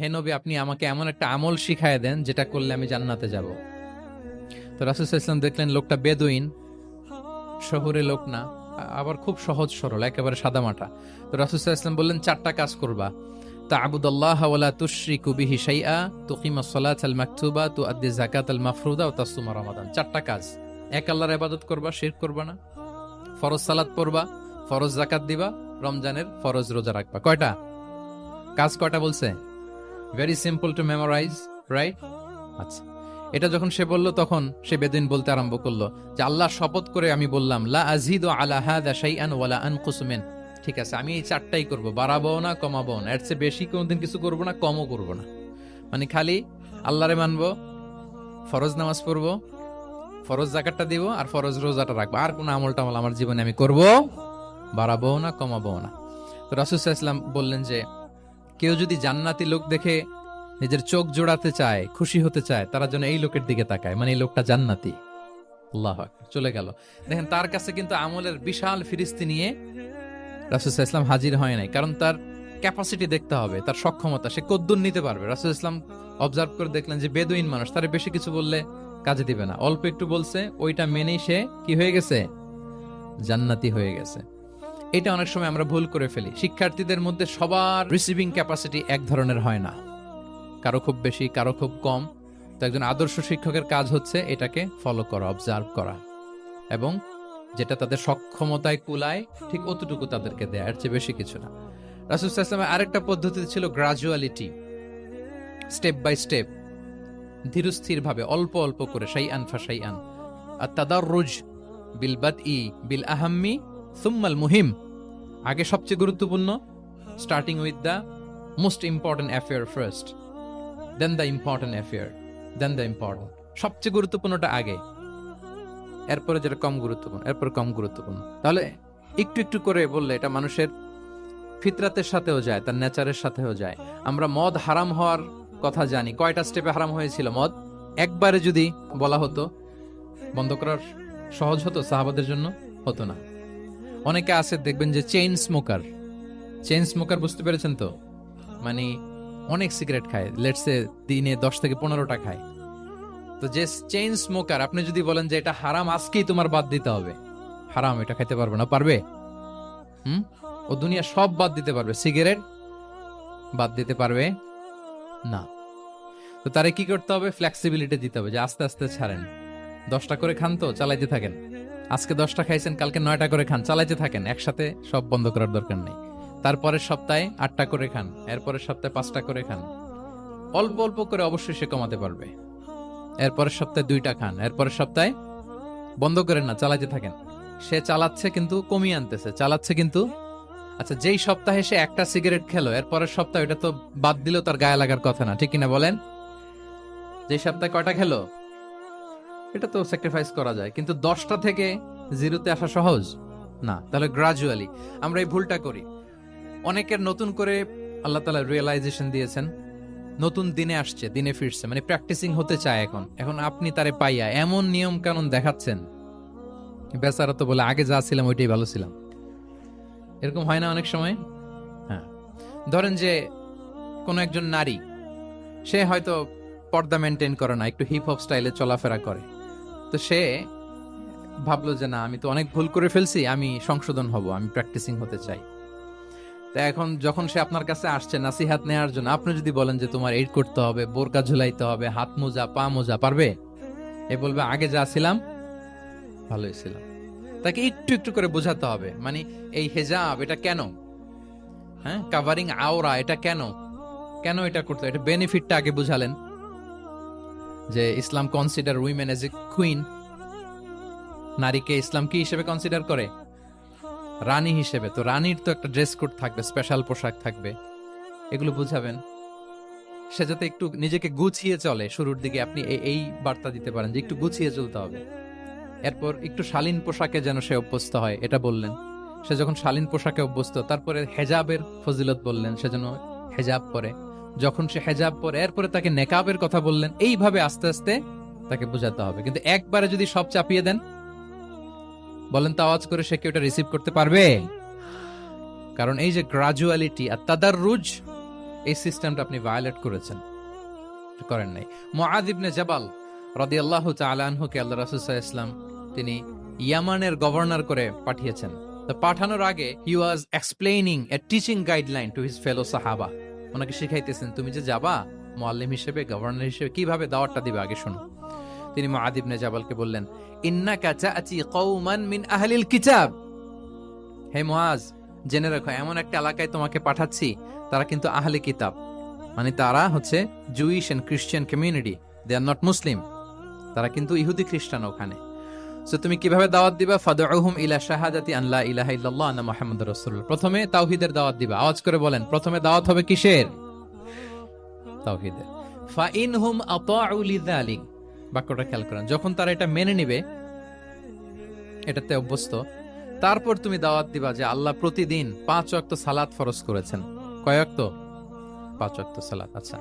হে নবী, আপনি আমাকে এমন একটা আমল শিখায় দেন যেটা করলে আমি জান্নাতে যাব। তো রাসূল সাল্লাল্লাহু আলাইহি ওয়াসাল্লাম দেখলেন লোকটা বেদুইন, শহরে লোক না, আবার খুব সহজ সরল, একেবারে সাদামাটা। তো রাসূল সাল্লাল্লাহু আলাইহি ওয়াসাল্লাম বললেন, চারটা কাজ করবা। তা'বুদাল্লাহা ওয়া লা তুশরিকু বিহি শাইআ, তুকিমাস সালাতাল মাকতুবা, তুআদ্দি যাকাতাল মাফরুদা ওয়া তাসুমা রমাদান। চারটা কাজ। এক, আল্লাহর ইবাদত করবা, শিরক করবা না। ফরজ সালাত পড়বা, ফরজ যাকাত দিবা, রমজানের ফরজ রোজা রাখবা। কয়টা কাজ? কয়টা বলছে? Very simple to memorise, right? আচ্ছা, এটা যখন সে বলল তখন সে বেদুইন বলতে আরম্ভ করলো যে আল্লাহ শপথ করে আমি বললাম, লা আযীদু আলা হাযা শাইআন ওয়া লা আনকুসু মিন। ঠিক আছে, আমি এই চারটাই করব, বাড়াবো না কমাবো না, এর চেয়ে বেশি কোনোদিন কিছু করব না, কমও করব না। মানে খালি আল্লাহরে মানবো, ফরজ নামাজ পড়বো, ফরজ যাকাতটা দিব, আর ফরজ রোজাটা রাখবো। আর কোনো আমল টামল আমার জীবনে আমি করব, বাড়াবো না কমাবো না। তো রাসূল সাল্লাল্লাহু আলাইহি ওয়াসাল্লাম বললেন যে কেউ যদি জান্নাতি লোক দেখে নিজের চোখ জোড়াতে চায়, খুশি হতে চায়, তারা যেন এই লোকের দিকে তাকায়, মানে এই লোকটা জান্নাতি। আল্লাহু আকবার। চলে গেল। দেখেন, তার কাছে কিন্তু আমলের বিশাল ফিরিস্তি নিয়ে রাসূল সাল্লাল্লাহু আলাইহি ওয়াসাল্লাম হাজির হয় নাই, কারণ তার ক্যাপাসিটি দেখতে হবে, তার সক্ষমতা, সে কদ্দুর নিতে পারবে। রাসূল সাল্লাল্লাহু আলাইহি ওয়াসাল্লাম অবজার্ভ করে দেখলেন যে বেদুইন মানুষ, তার বেশি কিছু বললে কাজে দিবে না, অল্প একটু বলছে, ওইটা মেনেই সে কি হয়ে গেছে? জান্নাতি হয়ে গেছে। এটা অনেক সময় আমরা ভুল করে ফেলি। শিক্ষার্থীদের মধ্যে সবার রিসিভিং ক্যাপাসিটি এক ধরনের হয় না, কারো খুব বেশি, কারো খুব কম। তো একজন আদর্শ শিক্ষকের কাজ হচ্ছে এটাকে ফলো করা, অবজার্ভ করা, এবং যেটা তাদের সক্ষমতায় কুলায় ঠিক অতটুকু তাদেরকে দেয়া, এর চেয়ে বেশি কিছু না। রাসূল সাল্লাল্লাহু আলাইহি ওয়াসাল্লামের আরেকটা পদ্ধতি ছিল গ্রাজুয়ালিটি, স্টেপ বাই স্টেপ, ধীরস্থির ভাবে, অল্প অল্প করে, শাইআন ফাশাইআন। আর তাদাররুজ বিল বাদই বিল আহাম্মি সুম্মাল মুহিম। আগে সবচেয়ে গুরুত্বপূর্ণ, starting with the most important affair first, then the important affair, then the important. সবচেয়ে গুরুত্বপূর্ণটা আগে, এরপরে যেটা কম গুরুত্বপূর্ণ, এরপরে কম গুরুত্বপূর্ণ। তাহলে একটু একটু করে বললে এটা মানুষের ফিতরাতের সাথেও যায়, তার নেচারের সাথেও যায়। আমরা মদ হারাম হওয়ার কথা জানি। কয়টা স্টেপে হারাম হয়েছিল মদ? একবারে যদি বলা হতো বন্ধ করার সহজ হতো সাহাবাদের জন্য? হতো না। অনেকে আছে দেখবেন যে চেইন স্মোকার। চেইন স্মোকার বুঝতে পেরেছেন তো? মানে অনেক সিগারেট খায়, লেটসে দিনে 10 থেকে 15টা খায়। তো যে চেইন স্মোকার, আপনি যদি বলেন যে এটা হারাম, আজকেই তোমার বাদ দিতে হবে, হারাম, এটা খাইতে পারবে না, পারবে? ও দুনিয়া সব বাদ দিতে পারবে, সিগারেট বাদ দিতে পারবে না। তো তারে কি করতে হবে? ফ্লেক্সিবিলিটি দিতে হবে, যে আস্তে আস্তে ছাড়েন। 10টা করে খান, তো চালাইতে থাকেন। আজকে 10টা খাইছেন, কালকে 9টা করে খান, চালাইতে থাকেন। একসাথে সব বন্ধ করার দরকার নেই। তারপরের সপ্তাহে 8টা করে খান, এরপরের সপ্তাহে 5টা করে খান। অল্প অল্প করে অবশ্যই সে কমাতে পারবে। এরপরের সপ্তাহে 2টা খান, এরপরের সপ্তাহে বন্ধ করেন না, চালাইতে থাকেন। সে চালাচ্ছে কিন্তু কমিয়ে আনতেছে, চালাচ্ছে কিন্তু। আচ্ছা, যেই সপ্তাহে সে একটা সিগারেট খেলো, এরপরের সপ্তাহে এটা তো বাদ দিলেও তার গায়ে লাগার কথা না, ঠিক কিনা বলেন? যে সপ্তাহে কয়টা খেলো, এটা তো স্যাক্রিফাইস করা যায়, কিন্তু 10টা থেকে 0-তে আসা সহজ না। তাহলে গ্রাজুয়ালি আমরা এই ভুলটা করি। অনেকের নতুন করে আল্লাহ তাআলা রিয়েলাইজেশন দিয়েছেন, নতুন দিনে আসছে, দিনে ফিরছে, মানে প্র্যাকটিসিং হতে চায়। এখন আপনি তারে পাইয়া এমন নিয়ম কানুন দেখাচ্ছেন, বেচারা তো বলে আগে যা ছিলাম ওইটাই ভালো ছিলাম। এরকম হয় না অনেক সময়? হ্যাঁ, ধরেন যে কোন একজন নারী, সে হয়তো পর্দা মেনটেন করে না, একটু হিপ হপ স্টাইলে চলাফেরা করে। তো সে ভাবলো যে না, আমি তো অনেক ভুল করে ফেলছি, আমি সংশোধন হব, আমি প্র্যাকটিসিং হতে চাই। তা এখন যখন সে আপনার কাছে আসছে নাসিহাত নেওয়ার জন্য, আপনি যদি বলেন যে তোমার এই করতে হবে, বোরকা ঝুলাইতে হবে, হাত মোজা, পা মোজা, পারবে? এ বলবে আগে যা ছিলাম ভালোই ছিলাম। তাকে একটু একটু করে বোঝাতে হবে, মানে এই হেজাব এটা কেন, হ্যাঁ, কাভারিং আওরা এটা কেন, কেন এটা করতে, এটা বেনিফিটটা আগে বুঝালেন। যে Islam consider women as a queen, নারীকে ইসলাম কি হিসেবে কনসিডার করে? রানী হিসেবে। তো রানীর তো একটা ড্রেস কোড থাকবে, স্পেশাল পোশাক থাকবে, এগুলো বুঝাবেন। সে যাতে একটু নিজেকে গুছিয়ে চলে, শুরুর দিকে আপনি এই বার্তা দিতে পারেন যে একটু গুছিয়ে চলতে হবে। এরপর একটু শালীন পোশাকে যেন সে অভ্যস্ত হয়, এটা বললেন। সে যখন শালীন পোশাকে অভ্যস্ত, তারপরে হেজাবের ফজিলত বললেন, সে যেন হেজাব পরে। যখন সে হেজাব পরে, এরপরে তাকে নেকাবের কথা বললেন। এইভাবে আস্তে আস্তে তাকে বোঝাতে হবে। কিন্তু একবারে যদি সব চাপিয়ে দেন, বলেন তো আওয়াজ করে, সে কি ওটা রিসিভ করতে পারবে? কারণ এই যে গ্রাজুয়ালিটি আর তাদাররুজ, এই সিস্টেমটা আপনি ভায়োলেট করেছেন, করেন নাই। মুআয ইবনে জাবাল রাদিয়াল্লাহু তাআলা আনহুকে আল্লাহ রাসূল সাল্লাল্লাহু আলাইহি ওয়াসাল্লাম তিনি ইয়ামানের গভর্নর করে পাঠিয়েছেন। তো পাঠানোর আগে he was explaining a teaching guideline to his fellow সাহাবা। ওনাকে শিখাইতেছেন তুমি যে যাবা মুআল্লিম হিসেবে, গভর্নর হিসেবে কিভাবে দাওয়াতটা দিবে আগে শোনো। তিনি মুআয ইবনে জাবালকে বললেন, ইন্নাকা তা'তি কওমান মিন আহলিল কিতাব। হে মুআয, জেনে রাখো এমন একটা এলাকায় তোমাকে পাঠাচ্ছি, তারা কিন্তু আহলে কিতাব, মানে তারা হচ্ছে Jewish and Christian community, they are not Muslim, তারা কিন্তু ইহুদি খ্রিস্টান ওখানে। সো তুমি কিভাবে দাওয়াত দিবা? ফাদউহুম ইলা শাহাদাতি আন লা ইলাহা ইল্লাল্লাহ আন্না মুহাম্মাদুর রাসূলুল্লাহ। প্রথমে তাওহীদের দাওয়াত দিবা। আওয়াজ করে বলেন, প্রথমে দাওয়াত হবে কিসের? তাওহীদের। ফা ইনহুম আতাউ লিযালিক, বাক্যটা খেয়াল করেন, যখন তারা এটা মেনে নিবে, এটাতে অভ্যস্ত, তারপর তুমি দাওয়াত দিবা যে আল্লাহ প্রতিদিন 5 ওয়াক্ত সালাত ফরজ করেছেন। কয় ওয়াক্ত? 5 ওয়াক্ত সালাত। আচ্ছা,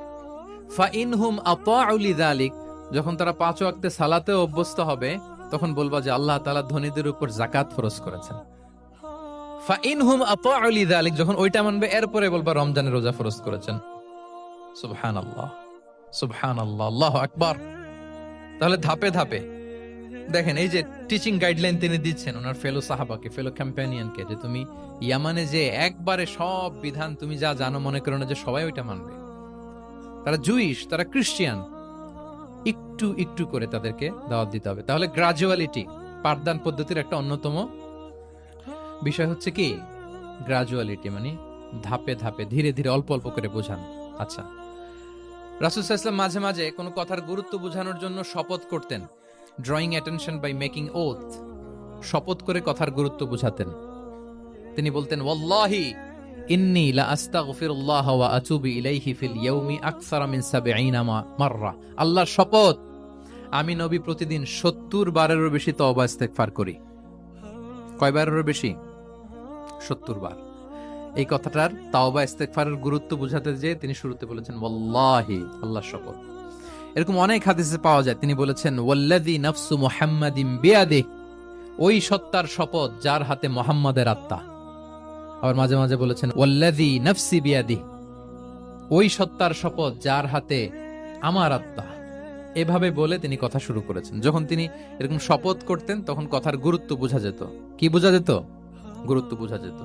ফা ইনহুম আতাউ লিযালিক, যখন তারা 5 ওয়াক্তে সালাতে অভ্যস্ত হবে, তখন বলবা যে আল্লাহ তাআলা ধনীদের উপর যাকাত ফরজ করেছেন। ফা ইনহুম আতাউ লিযালিক, যখন ওইটা মানবে, এরপরে বলবা রমজানের রোজা ফরজ করেছেন। সুবহানাল্লাহ, সুবহানাল্লাহ, আল্লাহু আকবার। তাহলে ধাপে ধাপে দেখেন, এই যে টিচিং গাইডলাইন তিনি দিচ্ছেন ওনার ফেলো সাহাবাকে, ফেলো কম্প্যানিয়নকে, যে তুমি ইয়ামানে যে একবারে সব বিধান তুমি যা জানো, মনে করো না যে সবাই ওইটা মানবে। তারা জুইশ, তারা ক্রিশ্চিয়ান, একটু একটু করে তাদেরকে দাওয়াত দিতে হবে। তাহলে গ্রাজুয়ালিটি, পাঠদান পদ্ধতির একটা অন্যতম বিষয় হচ্ছে কি গ্রাজুয়ালিটি, মানে ধাপে ধাপে, ধীরে ধীরে, অল্প অল্প করে বোঝানো। আচ্ছা, রাসূল সাল্লাল্লাহু আলাইহি ওয়াসাল্লাম মাঝে মাঝে কোনো কথার গুরুত্ব বোঝানোর জন্য শপথ করতেন। Drawing attention by making oath, শপথ করে কথার গুরুত্ব বোঝাতেন। তিনি বলতেন, ওয়াল্লাহি ইন্নী লা আস্তাগফিরুল্লাহ ওয়া আতুবু ইলাইহি ফিল ইয়াউমি আকসারা মিন ৭০ মাররা। আল্লাহর শপথ, আমি নবী প্রতিদিন ৭০ বারেরও বেশি তওবা ইস্তেগফার করি। কয় বারেরও বেশি? ৭০ বার। এই কথাটার তাওবা ইস্তেগফারের গুরুত্ব বোঝাতে যে তিনি শুরুতে বলেছেন ওয়াল্লাহি, আল্লাহর শপথ। এরকম অনেক হাদিসে পাওয়া যায়, তিনি বলেছেন ওয়াল্লাযী নাফসু মুহাম্মাদিন বিয়াদিহি, ওই সত্তার শপথ যার হাতে মুহাম্মাদের আত্মা। আবার মাঝে মাঝে বলেছেন ওয়াল্লাযী নাফসি বিয়াদিহি, ওই সত্তার শপথ যার হাতে আমার আত্মা। এভাবে বলে তিনি কথা শুরু করেছেন। যখন তিনি এরকম শপথ করতেন, তখন কথার গুরুত্ব বোঝা যেত। কি বোঝা যেত? গুরুত্ব বোঝা যেত।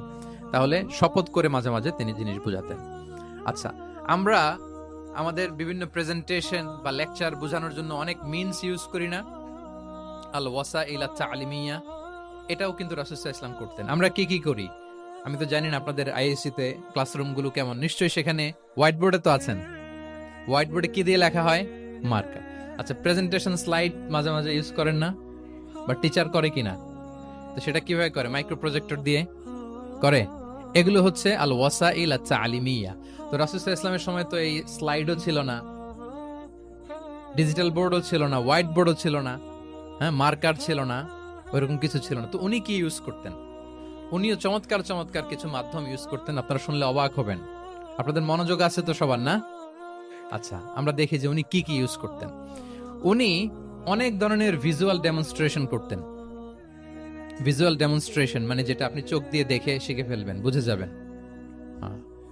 তাহলে শপথ করে মাঝে মাঝে তিনি জিনিস বোঝাতেন। আচ্ছা, আমরা আমাদের বিভিন্ন প্রেজেন্টেশন বা লেকচার বোঝানোর জন্য অনেক মিনস ইউজ করি না? আল ওয়াসাইল তালিমিয়া, এটাও কিন্তু রাসূল সাল্লাল্লাহু আলাইহি ওয়াসাল্লাম করতেন। আমরা কি কি করি? আমি তো জানি না আপনাদের আইএসসি তে ক্লাসরুমগুলো কেমন, নিশ্চয়ই সেখানে হোয়াইট বোর্ডে তো আছেন। হোয়াইট বোর্ডে কি দিয়ে লেখা হয়? মার্কার। আচ্ছা, প্রেজেন্টেশন স্লাইড মাঝে মাঝে ইউজ করেন না? বা টিচার করে কিনা? তো সেটা কিভাবে করে? মাইক্রো প্রজেক্টর দিয়ে করে। এগুলো হচ্ছে আল ওয়াসাইল তালিমিয়া। তো রাসূল সাল্লাল্লাহু আলাইহি ওয়াসাল্লামের সময় তো এই স্লাইডও ছিল না, ডিজিটাল বোর্ডও ছিল না, হোয়াইট বোর্ডও ছিল না, হ্যাঁ, মার্কার ছিল না, ওইরকম কিছু ছিল না। তো উনি কি ইউজ করতেন? উনিও চমৎকার চমৎকার কিছু মাধ্যম ইউজ করতেন, আপনারা শুনলে অবাক হবেন। আপনাদের মনোযোগ আছে তো সবার, না? আচ্ছা, আমরা দেখি যে উনি কি কি ইউজ করতেন। উনি অনেক ধরনের ভিজুয়াল ডেমনস্ট্রেশন করতেন। ভিজুয়াল ডেমনস্ট্রেশন মানে যেটা আপনি চোখ দিয়ে দেখে শিখে ফেলবেন, বুঝে যাবেন।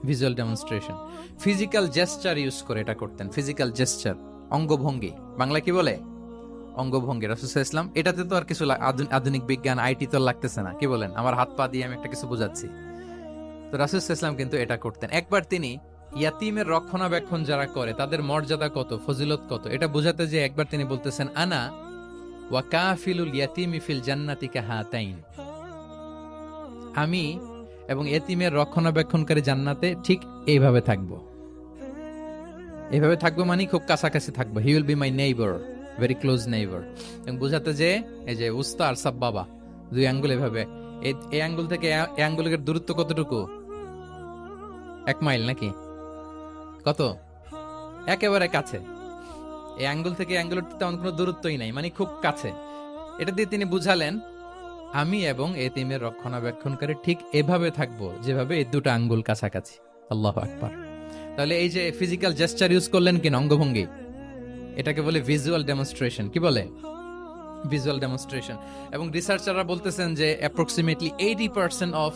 Visual demonstration. Physical gesture use করে এটা করতেন। ফিজিক্যাল জেস্টার, অঙ্গভঙ্গি, বাংলা কি বলে? অঙ্গভঙ্গি। রাসূল সাল্লাল্লাহু আলাইহি ওয়াসাল্লাম, এটাতে তো আর কিছু আধুনিক বিজ্ঞান, আইটি তো লাগতেছে না। কি বলেন? আমার হাত পা দিয়ে আমি একটা কিছু বোঝাচ্ছি। তো রাসূল সাল্লাল্লাহু আলাইহি ওয়াসাল্লাম কিন্তু এটা করতেন। একবার তিনি ইয়াতিমের রক্ষণাবেক্ষণ যারা করে তাদের মর্যাদা কত, ফজিলত কত, এটা বোঝাতে যে একবার তিনি বলতেছেন, আনা ওয়া কাফিলুল ইয়াতিমি ফিল জান্নাতি কাহাতাইন, আমি এবং এতিমের রক্ষণাবেক্ষণকারী জান্নাতে ঠিক এইভাবে থাকবো। এইভাবে থাকবো মানে খুব কাছাকাছি থাকবো। He will be my neighbour, very close neighbour. এবং বোঝাতে যে এই যে উস্তা আর সাব্বাবা, দুই আঙ্গুল এভাবে, এই আঙ্গুল থেকে এই আঙ্গুলের দূরত্ব কতটুকু? 1 মাইল নাকি কত? একেবারে কাছে। এই আঙ্গুল থেকে আঙ্গুলের তেমন কোনো দূরত্বই নাই, মানে খুব কাছে। এটা দিয়ে তিনি বুঝালেন আমি এবং এতিমের রক্ষণাবেক্ষণকারী ঠিক এভাবে থাকবো যেভাবে এই দুটো আঙ্গুল কাছাকাছি। আল্লাহু আকবার। তাহলে এই যে ফিজিক্যাল জেস্টার ইউজ করলেন কিনা, অঙ্গভঙ্গি, এটাকে বলে ভিজুয়াল ডেমনস্ট্রেশন। কি বলে? Visual demonstration. এবং রিসার্চাররা বলতেছেন যে approximately 80% of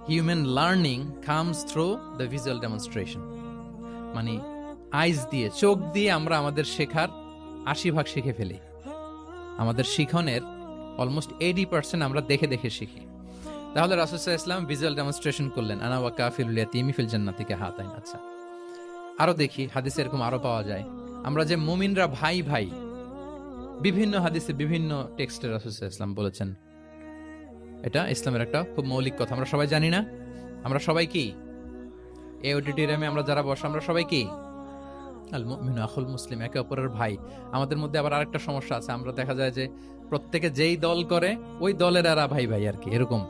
human learning comes through the visual demonstration. মানে আইজ দিয়ে, চোখ দিয়ে আমরা আমাদের শেখার 80% শিখে ফেলি। আমাদের শিখনের অলমোস্ট 80% আমরা দেখে দেখে শিখি। তাহলে রাসূল সাল্লাল্লাহু আলাইহি ওয়াসাল্লাম ভিজুয়াল ডেমনস্ট্রেশন করলেন, আনা ওয়া কাফিলুল ইয়াতীমি ফিল জান্নাতি কাহাতাইন। আচ্ছা, আরো দেখি হাদিসে এরকম আরো পাওয়া যায়। আমরা যে মুমিনরা ভাই ভাই, বিভিন্ন হাদিসে বিভিন্ন টেক্সটে রাসূল সাল্লাল্লাহু আলাইহি ওয়াসাল্লাম বলেছেন। এটা ইসলামের একটা খুব মৌলিক কথা, আমরা সবাই জানি না? আমরা সবাই কি এই অডিটোরিয়ামে আমরা যারা বসে আমরা সবাই কি আল মুমিনু আখুল মুসলিম, একে অপরের ভাই। আমাদের মধ্যে আবার আরেকটা সমস্যা আছে, আমরা দেখা যায় যে প্রত্যেকে যেই দল করে ওই দলের এরা ভাই ভাই আর কি, এরকম।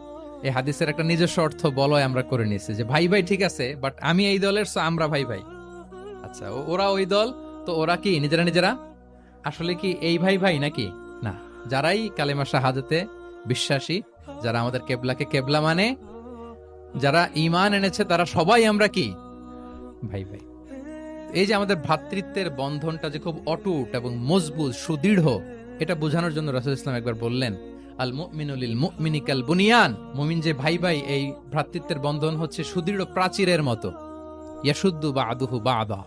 এই হাদিসের একটা নিজস্ব অর্থ বলয় আমরা করে নিয়েছি যে ভাই ভাই ঠিক আছে, বাট আমি এই দলের, সো আমরা ভাই ভাই। আচ্ছা, ওরা ওই দল, তো ওরা কি নিজেরা নিজেরা আসলে কি এই ভাই ভাই নাকি? না, যারাই কালেমা শাহাদাতে বিশ্বাসী, যারা আমাদের কেবলাকে কেবলা মানে, যারা ঈমান এনেছে, তারা সবাই আমরা কি ভাই ভাই। এই যে আমাদের ভ্রাতৃত্বের বন্ধনটা যে খুব অটুট এবং মজবুত সুদৃঢ়, এটা বোঝানোর জন্য রাসূল ইসলাম একবার বললেন, আল মুমিনু লিল মুমিনি কাল বুনিয়ান। মুমিন যে ভাই ভাই, এই ভ্রাতৃত্বের বন্ধন হচ্ছে সুদৃঢ় প্রাচীরের মতো। ইয়াশুদ্দু বা'দুহু বা'দা,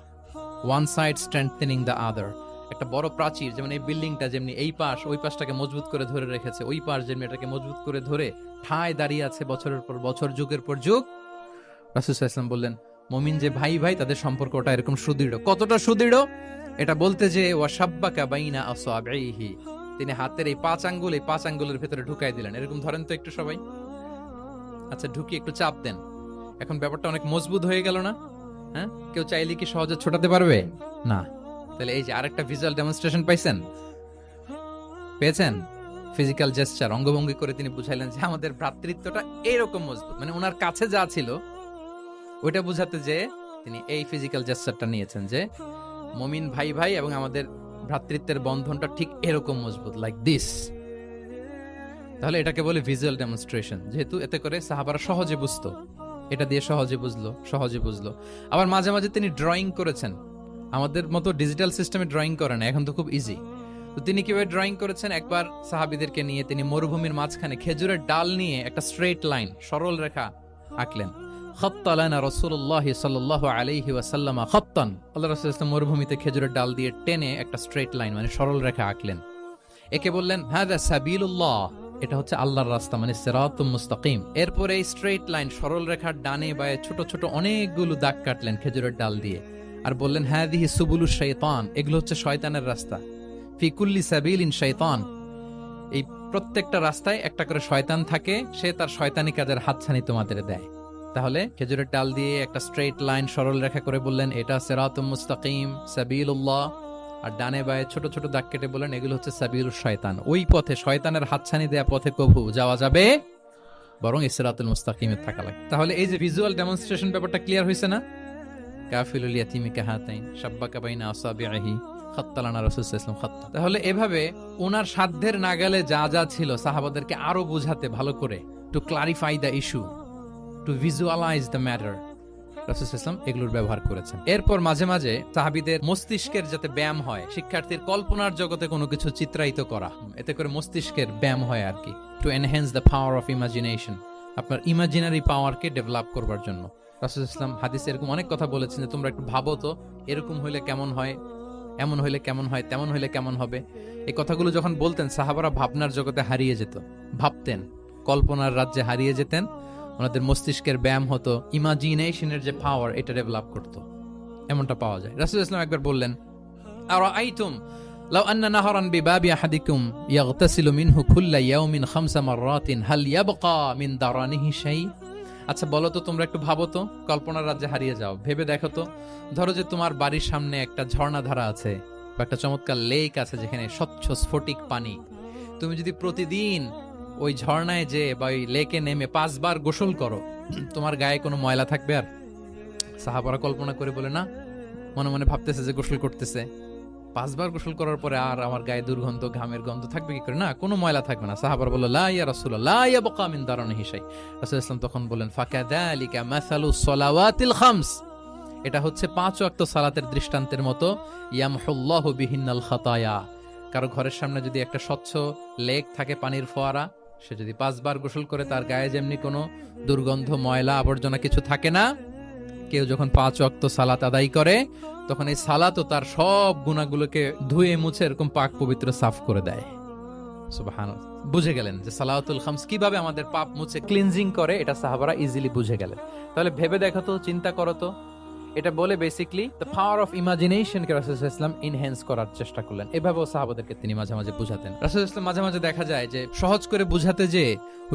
one side strengthening the other. একটা বড় প্রাচীর, যেমন এই বিল্ডিংটা যেমনি এই পাশ ওই পাশটাকে মজবুত করে ধরে রেখেছে, ওই পাশ যেমনি এটাকে মজবুত করে ধরে ঠায় দাঁড়িয়ে আছে বছরের পর বছর, যুগের পর যুগ। রাসূল সাল্লাল্লাহু আলাইহি ওয়াসাল্লাম বললেন, মুমিন যে ভাই ভাই, তাদের সম্পর্কটা এরকম সুদৃঢ়। কতটা সুদৃঢ় এটা বলতে যে ওয়াশাব্বাকা বাইনা আসাবিহি, তিনি হাতের এই 5 আঙ্গুল, এই 5 আঙ্গুলের ভেতরে ঢুকাই দিলেন। এরকম ধরেন তো একটু সবাই। আচ্ছা, ঢুকিয়ে একটু চাপ দেন, এখন ব্যাপারটা অনেক মজবুত হয়ে গেল না? হ্যাঁ, কেউ চাইলে কি সহজে ছোটাতে পারবে? না। তাহলে এই যে আরেকটা ভিজুয়াল ডেমনস্ট্রেশন পাইছেন, পেয়েছেন? ফিজিক্যাল জেস্চার, অঙ্গভঙ্গি করে তিনি বুঝাইলেন যে আমাদের ভ্রাতৃত্বটা এরকম মজবুত, মানে ওনার কাছে যা ছিল ওইটা বুঝাতে যে তিনি এই ফিজিক্যাল জেস্চারটা নিয়েছেন যে মুমিন ভাই ভাই এবং আমাদের ভ্রাতৃত্বের বন্ধনটা ঠিক এরকম মজবুত, লাইক দিস। তাহলে এটাকে বলে ভিজুয়াল ডেমনস্ট্রেশন, যেহেতু এতে করে সাহাবারা সহজে বুঝতো, এটা দিয়ে সহজে বুঝলো। আবার মাঝে মাঝে তিনি ড্রয়িং করেছেন, আমাদের মতো ডিজিটাল সিস্টেমে ড্রয়িং করে না, এখন তো খুব ইজি। তো তিনি কিভাবে ড্রয়িং করেছেন, একবার সাহাবীদেরকে নিয়ে তিনি মরুভূমির মাঝখানে খেজুরের ডাল নিয়ে একটা স্ট্রেট লাইন, সরল রেখা আঁকলেন। খাত্তা লানা রাসূলুল্লাহ সাল্লাল্লাহু আলাইহি ওয়াসাল্লাম খাত্তান, আল্লাহর রাসূল সাল্লাল্লাহু মরুভূমিতে খেজুরের ডাল দিয়ে টেনে একটা স্ট্রেট লাইন, মানে সরল রেখা আঁকলেন। একে বললেন হাযা সাবিলুল্লাহ, এটা হচ্ছে আল্লাহর রাস্তা, মানে সিরাতুম মুস্তাকিম। এরপর এই স্ট্রেট লাইন, সরল রেখার ডানে বায়ে ছোট ছোট অনেকগুলো দাগ কাটলেন খেজুরের ডাল দিয়ে, আর বললেন হাযিহি সুবুলুশ শাইতান, এগুলো হচ্ছে শয়তানের রাস্তা। ফি কুল্লি সাবিলিন শাইতান, এই প্রত্যেকটা রাস্তায় একটা করে শয়তান থাকে, সে তার শয়তানি কাজের হাতছানি তোমাদের দেয়। তাহলে খেজুরের ডাল দিয়ে একটা স্ট্রেট লাইন, সরল রেখা করে বললেন এটা সিরাতুম মুস্তাকিম, সাবিলুল্লাহ, আর ডানে বায়ে ছোট ছোট দাগ কেটে বললেন এগুলো হচ্ছে সাবিলুশ শয়তান। ওই পথে, শয়তানের হাতছানি দেয়া পথে কবু যাওয়া যাবে, বরং সিরাতুল মুস্তাকিমে থাকা লাগে। তাহলে এই যে ভিজুয়াল ডেমনস্ট্রেশন ব্যাপারটা ক্লিয়ার হয়েছে না? কাফিলুল ইয়াতীমি কাহাতাইন, শাব্বাকা বাইনা আসাবিহি, খাত্তালানা রাসূল সাল্লাল্লাহু আলাইহি ওয়াসাল্লাম খাত্তা। তাহলে এভাবে ওনার সাধ্যের নাগালে যা যা ছিল সাহাবাদেরকে আরো বুঝাতে, ভালো করে to clarify the issue, to visualise the matter, রাসূল সাল্লাল্লাহু আলাইহি ওয়াসাল্লাম এগুলোর ব্যবহার করেছেন। এরপর মাঝে মাঝে সাহাবীদের মস্তিষ্কের যাতে ব্যায়াম হয়, শিক্ষার্থীর কল্পনার জগতে কোনো কিছু চিত্রায়িত করা, এতে করে মস্তিষ্কের ব্যায়াম হয় আর কি, to enhance the power of imagination, আপনার ইমাজিনারি পাওয়ারকে ডেভেলপ করবার জন্য। রাসূল সাল্লাল্লাহু আলাইহি ওয়াসাল্লাম হাদিসে এরকম অনেক কথা বলেছেন যে তোমরা একটু ভাবো তো, এরকম হইলে কেমন হয়, এমন হইলে কেমন হয়, তেমন হইলে কেমন হবে। এই কথাগুলো যখন বলতেন সাহাবারা ভাবনার জগতে হারিয়ে যেত, ভাবতেন, কল্পনার রাজ্যে হারিয়ে যেতেন, ওনাদের মস্তিষ্কের ব্যায়াম হতো, ইমাজিনেশনের যে পাওয়ার এটা ডেভেলপ করতো, এমনটা পাওয়া যায়। রাসূল ইসলাম একবার বললেন, আরাআইতুম লাউ আন্না নাহরান বিবাবি আহাদিকুম ইয়াগতাসিলু মিনহু কুল্লা ইয়াউমিন 5 মাররাতিন হাল ইয়াবকা মিন দারানিহি শাই। আচ্ছা বলো তো, তোমরা একটু ভাবো তো, কল্পনার রাজ্যে হারিয়ে যাও, ভেবে দেখো তো, ধরো যে তোমার বাড়ির সামনে একটা ঝর্ণাধারা আছে বা একটা চমৎকার লেক আছে যেখানে স্বচ্ছ স্ফটিক পানি, তুমি যদি প্রতিদিন ওই ঝর্ণায় যে বা ওই লেকে নেমে 5 বার গোসল করো, তোমার গায়ে কোনো ময়লা থাকবে? আর সাহাবারা কল্পনা করে বলে না, মনে মনে ভাবতেছে যে গোসল করতেছে, 5 বার গোসল করার পরে আর আমার গায়ে দুর্গন্ধ, ঘামের গন্ধ থাকবে কি করে? না, কোনো ময়লা থাকবে না। সাহাবারা বলল লা ইয়া রাসূলুল্লাহ লা ইয়াবকা মিন দারানিহি শাই। রাসূল ইসলাম তখন বলেন ফাকাযালিকা মাসালুস সালাওয়াতিল খামস, এটা হচ্ছে 5 ওয়াক্ত সালাতের দৃষ্টান্তের মতো, ইয়ামহুল্লাহু বিহিন্নাল খাতায়া, কারো ঘরের সামনে যদি একটা স্বচ্ছ লেক থাকে, পানির ফোয়ারা, সে যদি 5 বার গোসল করে তার গায়ে যেমনি কোনো দুর্গন্ধ, ময়লা, আবর্জনা কিছু থাকে না, কেউ যখন 5 ওয়াক্ত সালাত আদায় করে তখন এই সালাতও তার সব গুনাহগুলোকে ধুয়ে মুছে এরকম পাক পবিত্র সাফ করে দেয়। সুবহানাল্লাহ। বুঝে গেলেন যে সালাওয়াতুল খামস কিভাবে আমাদের পাপ মুছে ক্লিনজিং করে, এটা সাহাবারা ইজিলি বুঝে গেলেন। তাহলে ভেবে দেখো তো, চিন্তা করো তো, এটা বলে basically the power of imagination কে রাসূল সাল্লাল্লাহু আলাইহি ওয়াসাল্লাম এনহ্যান্স করার চেষ্টা করলেন। এভাবেও সাহাবাদেরকে তিনি মাঝে মাঝে বুঝাতেন। রাসূল সাল্লাল্লাহু আলাইহি ওয়াসাল্লাম মাঝে মাঝে দেখা যায় যে সহজ করে বুঝাতে যে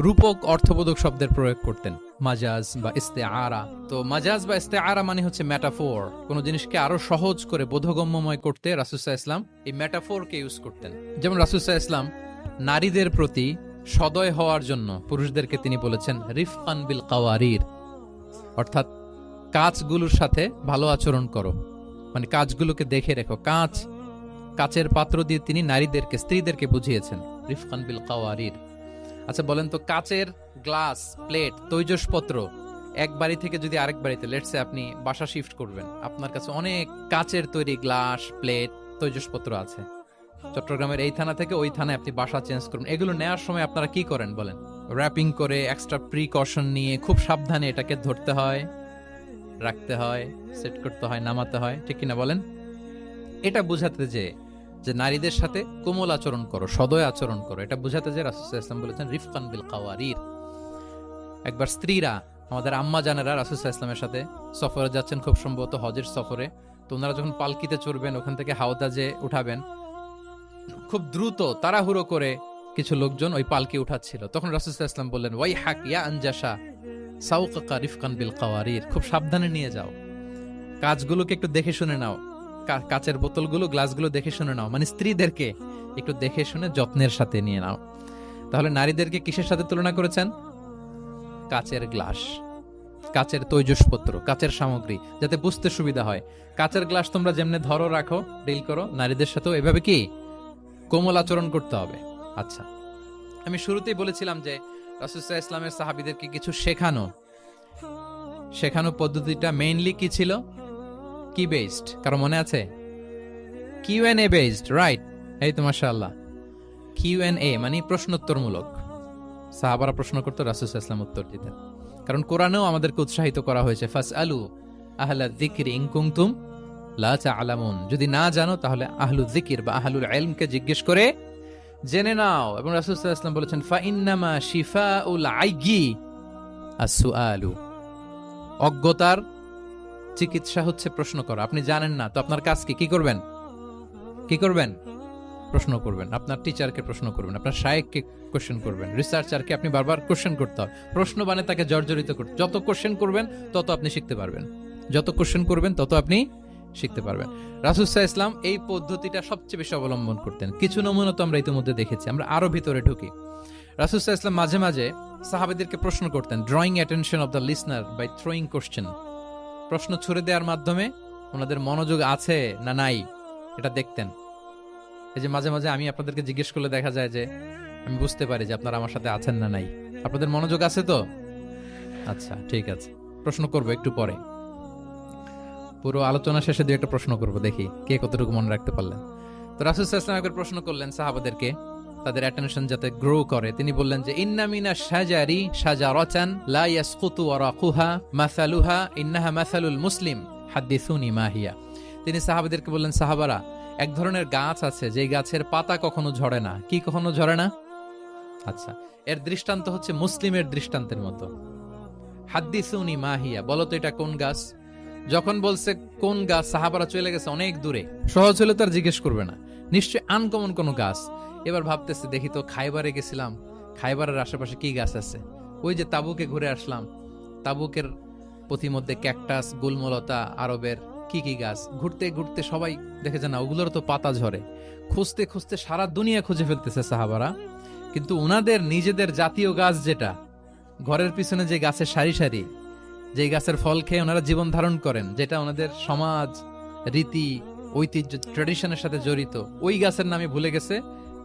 রূপক অর্থবোধক শব্দের প্রয়োগ করতেন, মাজাজ বা ইস্তেআরা। তো মাজাজ বা ইস্তেআরা মানে হচ্ছে মেটাফোর। কোন জিনিসকে আরো সহজ করে বোধগম্যময় করতে রাসূল সাল্লাল্লাহু আলাইহি ওয়াসাল্লাম এই মেটাফোরকে ইউজ করতেন। যেমন রাসূল সাল্লাল্লাহু আলাইহি ওয়াসাল্লাম নারীদের প্রতি সদয় হওয়ার জন্য পুরুষদেরকে তিনি বলেছেন রিফকান বিল কাওয়ারির, অর্থাৎ কাঁচগুলোর সাথে ভালো আচরণ করো, মানে কাঁচগুলোকে দেখে রেখো। কাঁচের পাত্র দিয়ে তিনি নারীদেরকে, স্ত্রীদেরকে বুঝিয়েছেন রিফকান বিল কাওয়ারির। আচ্ছা বলেন তো, কাঁচের গ্লাস, প্লেট, তৈজসপত্র এক বাড়ি থেকে যদি আরেক বাড়িতে, লেটসে আপনি বাসা শিফট করবেন, আপনার কাছে অনেক কাঁচের তৈরি গ্লাস, প্লেট, তৈজসপত্র আছে। চট্টগ্রামের এই থানা থেকে ওই থানায় আপনি বাসা চেঞ্জ করবেন, এগুলো নেওয়ার সময় আপনারা কি করেন বলেন? র্যাপিং করে, এক্সট্রা প্রিকশন নিয়ে খুব সাবধানে এটাকে ধরতে হয়, রাখতে হয়, সেট করতে হয়, নামাতে হয়, ঠিক কিনা বলেন? এটা বুঝাতে যে নারীদের সাথে কোমল আচরণ করো, সদয় আচরণ করো, এটা বুঝাতে যে রাসূল সাল্লাল্লাহু আলাইহি ওয়াসাল্লাম বলেছেন রিফকান বিল কাওয়ারির। একবার স্ত্রীরা, আমাদের আম্মা জানেরা রাসূল সাল্লাল্লাহু আলাইহি ওয়াসাল্লামের সাথে সফরে যাচ্ছেন, খুব সম্ভবত হজের সফরে। তো ওনারা যখন পালকিতে চড়বেন, ওখান থেকে হাওদাজে উঠাবেন, খুব দ্রুত তাড়াহুড়ো করে কিছু লোকজন ওই পালকি উঠাচ্ছিল। তখন রাসূল সাল্লাল্লাহু আলাইহি ওয়াসাল্লাম বললেন, ওয়াই হাক ইয়া আনজাশা সাউকাকা রিফকান বিল কাওয়ারির, খুব সাবধানে নিয়ে যাও, কাজগুলোকে একটু দেখে শুনে নাও, কাচের বোতলগুলো, গ্লাসগুলো দেখে শুনে নাও, মানে স্ত্রীদেরকে একটু দেখে শুনে যত্নের সাথে নিয়ে নাও। তাহলে নারীদেরকে কিসের সাথে তুলনা করেছেন? কাচের গ্লাস, কাচের তৈজসপত্র, কাচের সামগ্রী, যাতে বুঝতে সুবিধা হয়। কাচের গ্লাস তোমরা যেমনে ধরো, রাখো, ডিল করো, নারীদের সাথেও এভাবে কি কোমল আচরণ করতে হবে। আচ্ছা, আমি শুরুতেই বলেছিলাম যে রাসূল সাল্লাল্লাহু আলাইহি ওয়াসাল্লামের সাহাবীদেরকে কিছু শেখানো পদ্ধতিটা মেইনলি কি ছিল? কি বেসড? কারো মনে আছে? QnA based, right? এই তো মাশাআল্লাহ। কিউএনএ মানে প্রশ্নোত্তরমূলক। সাহাবারা প্রশ্ন করতে রাসূল সাল্লাল্লাহু আলাইহি ওয়াসাল্লাম উত্তর দিতেন। কারণ কোরআনেও আমাদেরকে উৎসাহিত করা হয়েছে, ফাসআলু আহলা যিকরি ইন কুনতুম লা তা'লামুন, যদি না জানো তাহলে আহলু যিকির বা আহলুল ইলমকে জিজ্ঞেস করে জেনে নাও। এবং রাসূল সাল্লাল্লাহু আলাইহি ওয়াসাল্লাম বলেছেন, ফা ইন্নামা শিফাউল আইয়ি আস-সুআলু, অজ্ঞতার চিকিৎসা হচ্ছে প্রশ্ন করা। আপনি জানেন না তো আপনার কাজ কি করবেন? প্রশ্ন করবেন। আপনার টিচারকে প্রশ্ন করবেন, আপনার শায়েখকে কোশ্চেন করবেন, রিসার্চারকে আপনি বারবার কোশ্চেন করতে হবে। প্রশ্ন মানে তাকে জর্জরিত করতে, যত কোশ্চেন করবেন তত আপনি শিখতে পারবেন, যত কোশ্চেন করবেন তত আপনি শিখতে পারবেন। রাসূল সাল্লাল্লাহু আলাইহি ওয়াসাল্লাম এই পদ্ধতিটা সবচেয়ে বেশি অবলম্বন করতেন। কিছু নমুনা তো আমরা ইতিমধ্যে দেখেছি। আমরা আরো ভিতরে ঢুকি। রাসূল সাল্লাল্লাহু আলাইহি ওয়াসাল্লাম মাঝে মাঝে সাহাবীদেরকে প্রশ্ন করতেন, drawing attention of the listener by throwing question. প্রশ্ন ছুড়ে দেওয়ার মাধ্যমে ওনাদের মনোযোগ আছে না নাই এটা দেখতেন। এই যে মাঝে মাঝে আমি আপনাদেরকে জিজ্ঞেস করলে দেখা যায় যে আমি বুঝতে পারি যে আপনারা আমার সাথে আছেন না নাই। আপনাদের মনোযোগ আছে তো? আচ্ছা, ঠিক আছে, প্রশ্ন করব একটু পরে। পুরো আলোচনা শেষে দুই একটা প্রশ্ন করব, দেখি কে কতটুকু মনে রাখতে পারলেন। তো রাসূল সাল্লাল্লাহু আলাইহি ওয়াসাল্লাম একবার প্রশ্ন করলেন সাহাবাদেরকে, তাদের অ্যাটেনশন যাতে গ্রো করে। তিনি বললেন যে ইন্না মিনাশ শাজারি শাজারাতান লা ইয়াসকুতু ওয়ারাকুহা মাসালুহা ইন্নাহা মাসালুল মুসলিম হাদিসুনি মা হিয়া। তিনি সাহাবাদেরকে বললেন, সাহাবারা, এক ধরনের গাছ আছে যে গাছের পাতা কখনো ঝরে না। কি কখনো ঝরে না? আচ্ছা, এর দৃষ্টান্ত হচ্ছে মুসলিমের দৃষ্টান্তের মতো। হাদিসুনি মা হিয়া, বলো তো এটা কোন গাছ? যখন বলছে কোন গাছ, সাহাবারা চলে গেছে অনেক দূরে। সহজ হলে তার জিজ্ঞেস করবে না, নিশ্চয় আনকমন কোন গাছ। এবার ভাবতেছে, দেখি তো খাইবারে গেছিলাম, খাইবারের আশেপাশে কি গাছ আছে। ওই যে তাবুকে ঘুরে আসলাম, তাবুকের পথিমধ্যে ক্যাকটাস, গুলমলতা, আরবের কি কি গাছ। ঘুরতে ঘুরতে সবাই দেখেছে না ওগুলোর তো পাতা ঝরে। খুঁজতে খুঁজতে সারা দুনিয়া খুঁজে ফেলতেছে সাহাবারা, কিন্তু ওনাদের নিজেদের জাতীয় গাছ যেটা, ঘরের পিছনে যে গাছের সারি সারি, যে গাছের ফল খেয়ে ওনারা জীবন ধারণ করেন, যেটা ওনাদের সমাজ, রীতি, ঐতিহ্য, ট্র্যাডিশনের সাথে জড়িত, ওই গাছের নামে ভুলে গেছে,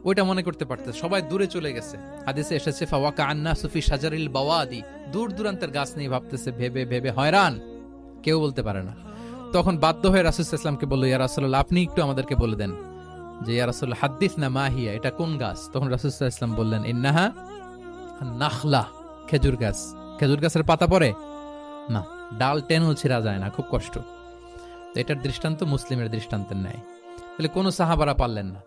ওইটা মনে করতে পারতেছে। সবাই দূরে চলে গেছে। হাদিসে এসেছে ফাওয়াকা আন্নাসু ফি শাজারিল বাওয়াদি, দূর দূরান্তের গাছ নিয়ে ভাবতেছে, ভেবে ভেবে হয়রান, কেউ বলতে পারে না। তখন বাধ্য হয়ে রাসূল সাল্লাল্লাহু আলাইহি ওয়াসাল্লামকে বলল, ইয়া রাসূলুল্লাহ, আপনি একটু আমাদেরকে বলে দেন যে ইয়া রাসূলুল্লাহ হাদিসনা মা হিয়া, এটা কোন গাছ? তখন রাসূল সাল্লাল্লাহু আলাইহি ওয়াসাল্লাম বললেন, ইন্নাহা নাখলা, খেজুর গাছ। খেজুর গাছের পাতা পড়ে? না, ডাল টেনেও ছিঁড়া যায় না, খুব কষ্ট। তো এটার দৃষ্টান্ত মুসলিমের দৃষ্টান্তের ন্যায়। তাহলে কোনো সাহাবারা পারলেন না।